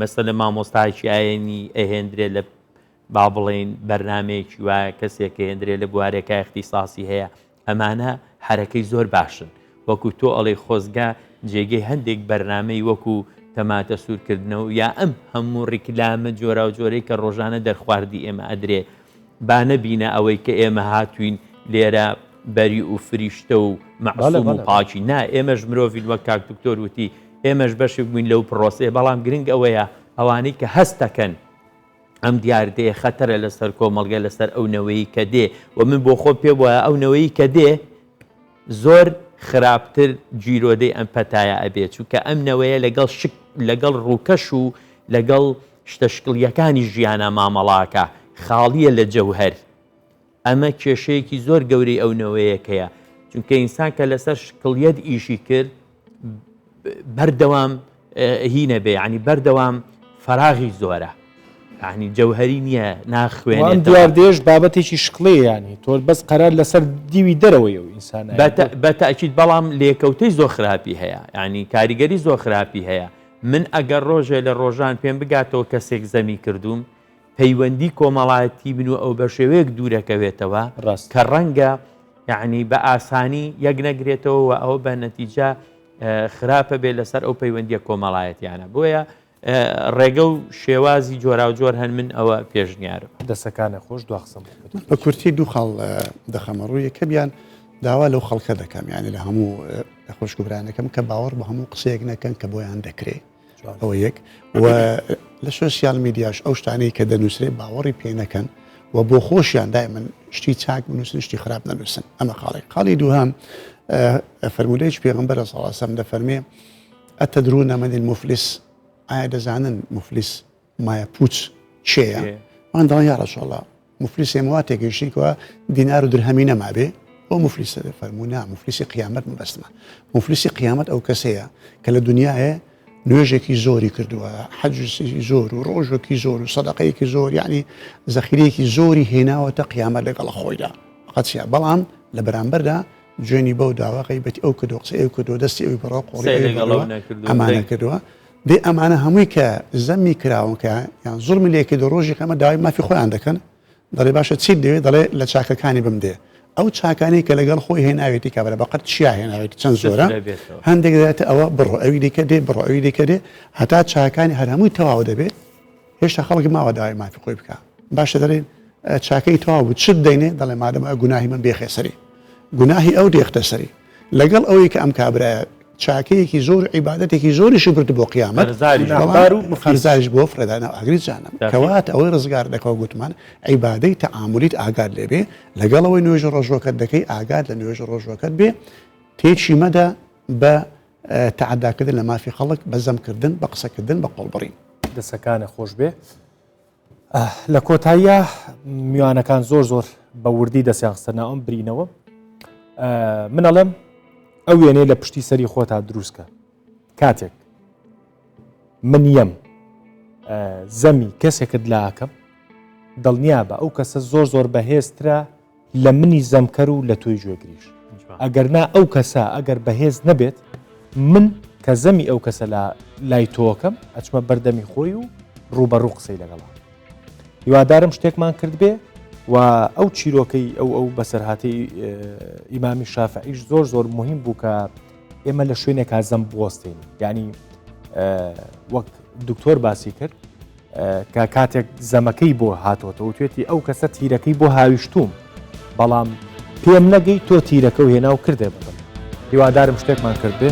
مەسەلە مامۆستایکی ئاینی ئەهێندرێت لە با بڵێن بەرنمەیەکی وایە کەسێک کە هێندرێت لە بوارەکە اختصاصی هەیە ئەمانە حرەکەی زۆر باشن وەکو تۆ ئەڵێ خۆزگا جێگەی هەندێک بەرنمەی وەکو تەماتە سوورکردنەوە یا ئەم هەموو ڕیکلامە جۆرا و جۆرەی کە ڕۆژانە دەرخواردی ئێمە ئەدرێ با نەبینە ئەوەی کە ئێمە هاتوین لێرە بەری و فریشتە و مەعسووم و پاچی نا ئێمەش مرۆڤین وەک کاک دکتۆر وتی ئێمەش بەشێک بووین لەو پرۆسەیە بەڵام گرنگ ئەوەیە ئەوانەی کە هەستەکەن ئەم دیاردەیە خەتەرە لەسەر کۆمەڵگە لەسەر ئەو نەوەی کە دێ و من بۆ خۆ پێ وایە ئەو نەوەی کە دێ زۆر خراپتر جیرۆدەی ئەم پەتایە ئەبێت چونکە ئەم نەوەیە لەگەڵ ڕووکەش و لەگەڵ شتەشکڵیەکانی ژیانە مامەڵاکە خاڵیە لە جەوهەر ئەمە کێشەیەکی زۆر گەورەی ئەو نەوەیەکەیە چونکە ئینسان کە لەسەر شکڵیەت ئیشی کرد بەردەوام هینە بێ ینی بەردەوام فەراغی زۆرە عنی جەوهری نییە وان ناخوێنێت دیاردێش بابەتێکی شقلێ ینی تۆ بەس قەرار لەسەر دیوی دەرەوەی و ئینسان بەتەکیید بەڵام لێکەوتەی زۆر خراپی هەیە ینی کاریگەری زۆر خراپی هەیە من ئەگەر ڕۆژێ لە ڕۆژان پێم بگاتەوە کەسێک زەمی کردوم پەیوەندی کۆمەڵایەتی بن و ئەو بە شێوەیەک دوورەکەوێتەوە کە ڕەنگە یعنی بە ئاسانی یەک نەگرێتەوە و ئەو بە نەتیجە خراپە بێ لەسەر ئەو پەیوەندیە کۆمەڵایەتیانە بۆیە ڕێگە و شێوازی جۆرا و جۆر هەن من ئەوە پێشنیارم دەسەکانە خۆش دواخسم بە کورتی دوو خەڵ دەخەمە ڕوو یەکە بیان داوا لەو خەڵکە دەکەم یعنی لە هەموو خۆشکبرانەکەم کە باوەڕ بە هەموو قسەیەک نەکەن کە بۆیان دەکرێت ئەوە یەک و لە سوسیال میدیاش ئەو شتانەی کە دەنووسێت باوەڕی پێ نەکەن و بۆ خۆشیان دای من شتی چاک بنووسن شتی خراپ نەنووسن ئەمە خاڵی دووهام فەرمودەیەکی پێغەمبەر صلی الله علیه و سلم دەفەرمێ ئەتەدرون من المفلس ئایا دەزانن مفلیس مایە پوچ چێە من دەڵێن یا ڕەسوڵ الله مفلیس ێمەوا تێگەیشتیکەوە دینار و درهەمی نەما بێ ئەو مفلیسە فەرمونا مفلیسی قیامەت مبەستمە مفلیسی قیامەت ئەو کەسەیە کە لە دنیاە نوێژێکی زۆری کردووە حەجی زۆر و ڕۆژێکی زۆر و سەدەقەیەکی زۆر یعنی زەخیرەیەکی زۆری هێناوەتە قیامەت لەگەڵ خۆیدا قەچە بەڵام لە بەرامبەردا جوێنی بەو داواقی بەتی ئەو کردو قسە ئەو کردو دەستی ئەوی بەڕۆ قۆڵی ئەمانە کردووە دێ ئەمانە هەمووی کە زەمی کراونکە یان زوڵمی لێکی دە ڕۆژی ئەمە داوای مافی خۆیان دەکەن دەڵێ باشە چیت دەوێت دەڵێ لە چاکەکانی بمدێ ئەو چاکانی کە لەگەڵ خۆی هێناوێتی کابرا بەقەت چیا هێناوێتی چەند زۆرە هەندێک دەێتە ئەوە بڕۆ ئەوی دیکە دێ بڕۆ ئەوی دیکە دێ هەتا چاکانی هەر هەمووی تەواو دەبێت هێشتا خەڵکی ماوە داوای مافی خۆی بکە باشە دەڵێن چاکەی تەواو بوو چت دەینێ دەڵێ مادەمە گوناهی من بێخێ سەری گوناهی ئەو دێختە سەری لەگەڵ ئەوەی کە ئەم کابرایە چاکەیەکی زۆر عیبادەتێکی زۆریشی برد بۆ قیامەت خەرزاریش بۆ فرەدانە ئاگری جانم کەوات ئەوەی ڕزگار دەکەوە گوتمان عیبادەی تەعاملیت ئاگاد لێبێ لەگەڵەوەی نوێژە ڕۆژوەکەت دەکەی ئاگاد لە نوێژە ڕۆژوەکەت بێ تێچی مەدە بە تەعەداکردن لە مافی خەڵک بە زەمکردن بە قسەکردن بە قۆڵبڕین دەسەکانە خۆش بێ لە کۆتاییە میوانەکان زۆر بە وردی دەسیاخستە ناوم برینەوە من ئەڵێم ئەو وێنێ لە پشتی سەری خۆتا دروستکە کاتێک من یەم زەمی کەسێکت لاکەم دڵنیا بە ئەو کەسە زۆر بەهێزترە لە منی زەمکەر و لە تۆی گوێگریش ئەگەر نا ئەو کەسە ئەگەر بەهێز نەبێت من کە زەمی ئەو کەسە لای تۆکەم ئەچمە بەردەمی خۆی و ڕوبەڕوو قسەی لەگەڵا هیوادارم شتێکمان کرد بێ و ئەو چیرۆکەی ئەو بەسەرهاتی ئیمامی شافعیش زۆر مهم بوو کە ئێمە لە شوێنێکا زەم بوەستین یعنی وەک دکتۆر باسی کرد کە کاتێک زەمەکەی بۆ هاتۆتەوە توێتی ئەو کەسە تیرەکەی بۆ هاویشتوم بەڵام پێم نەگەی تۆ تیرەکە و هێنا و کردێ بڵێ هیوادارم شتێکمان کرد بێ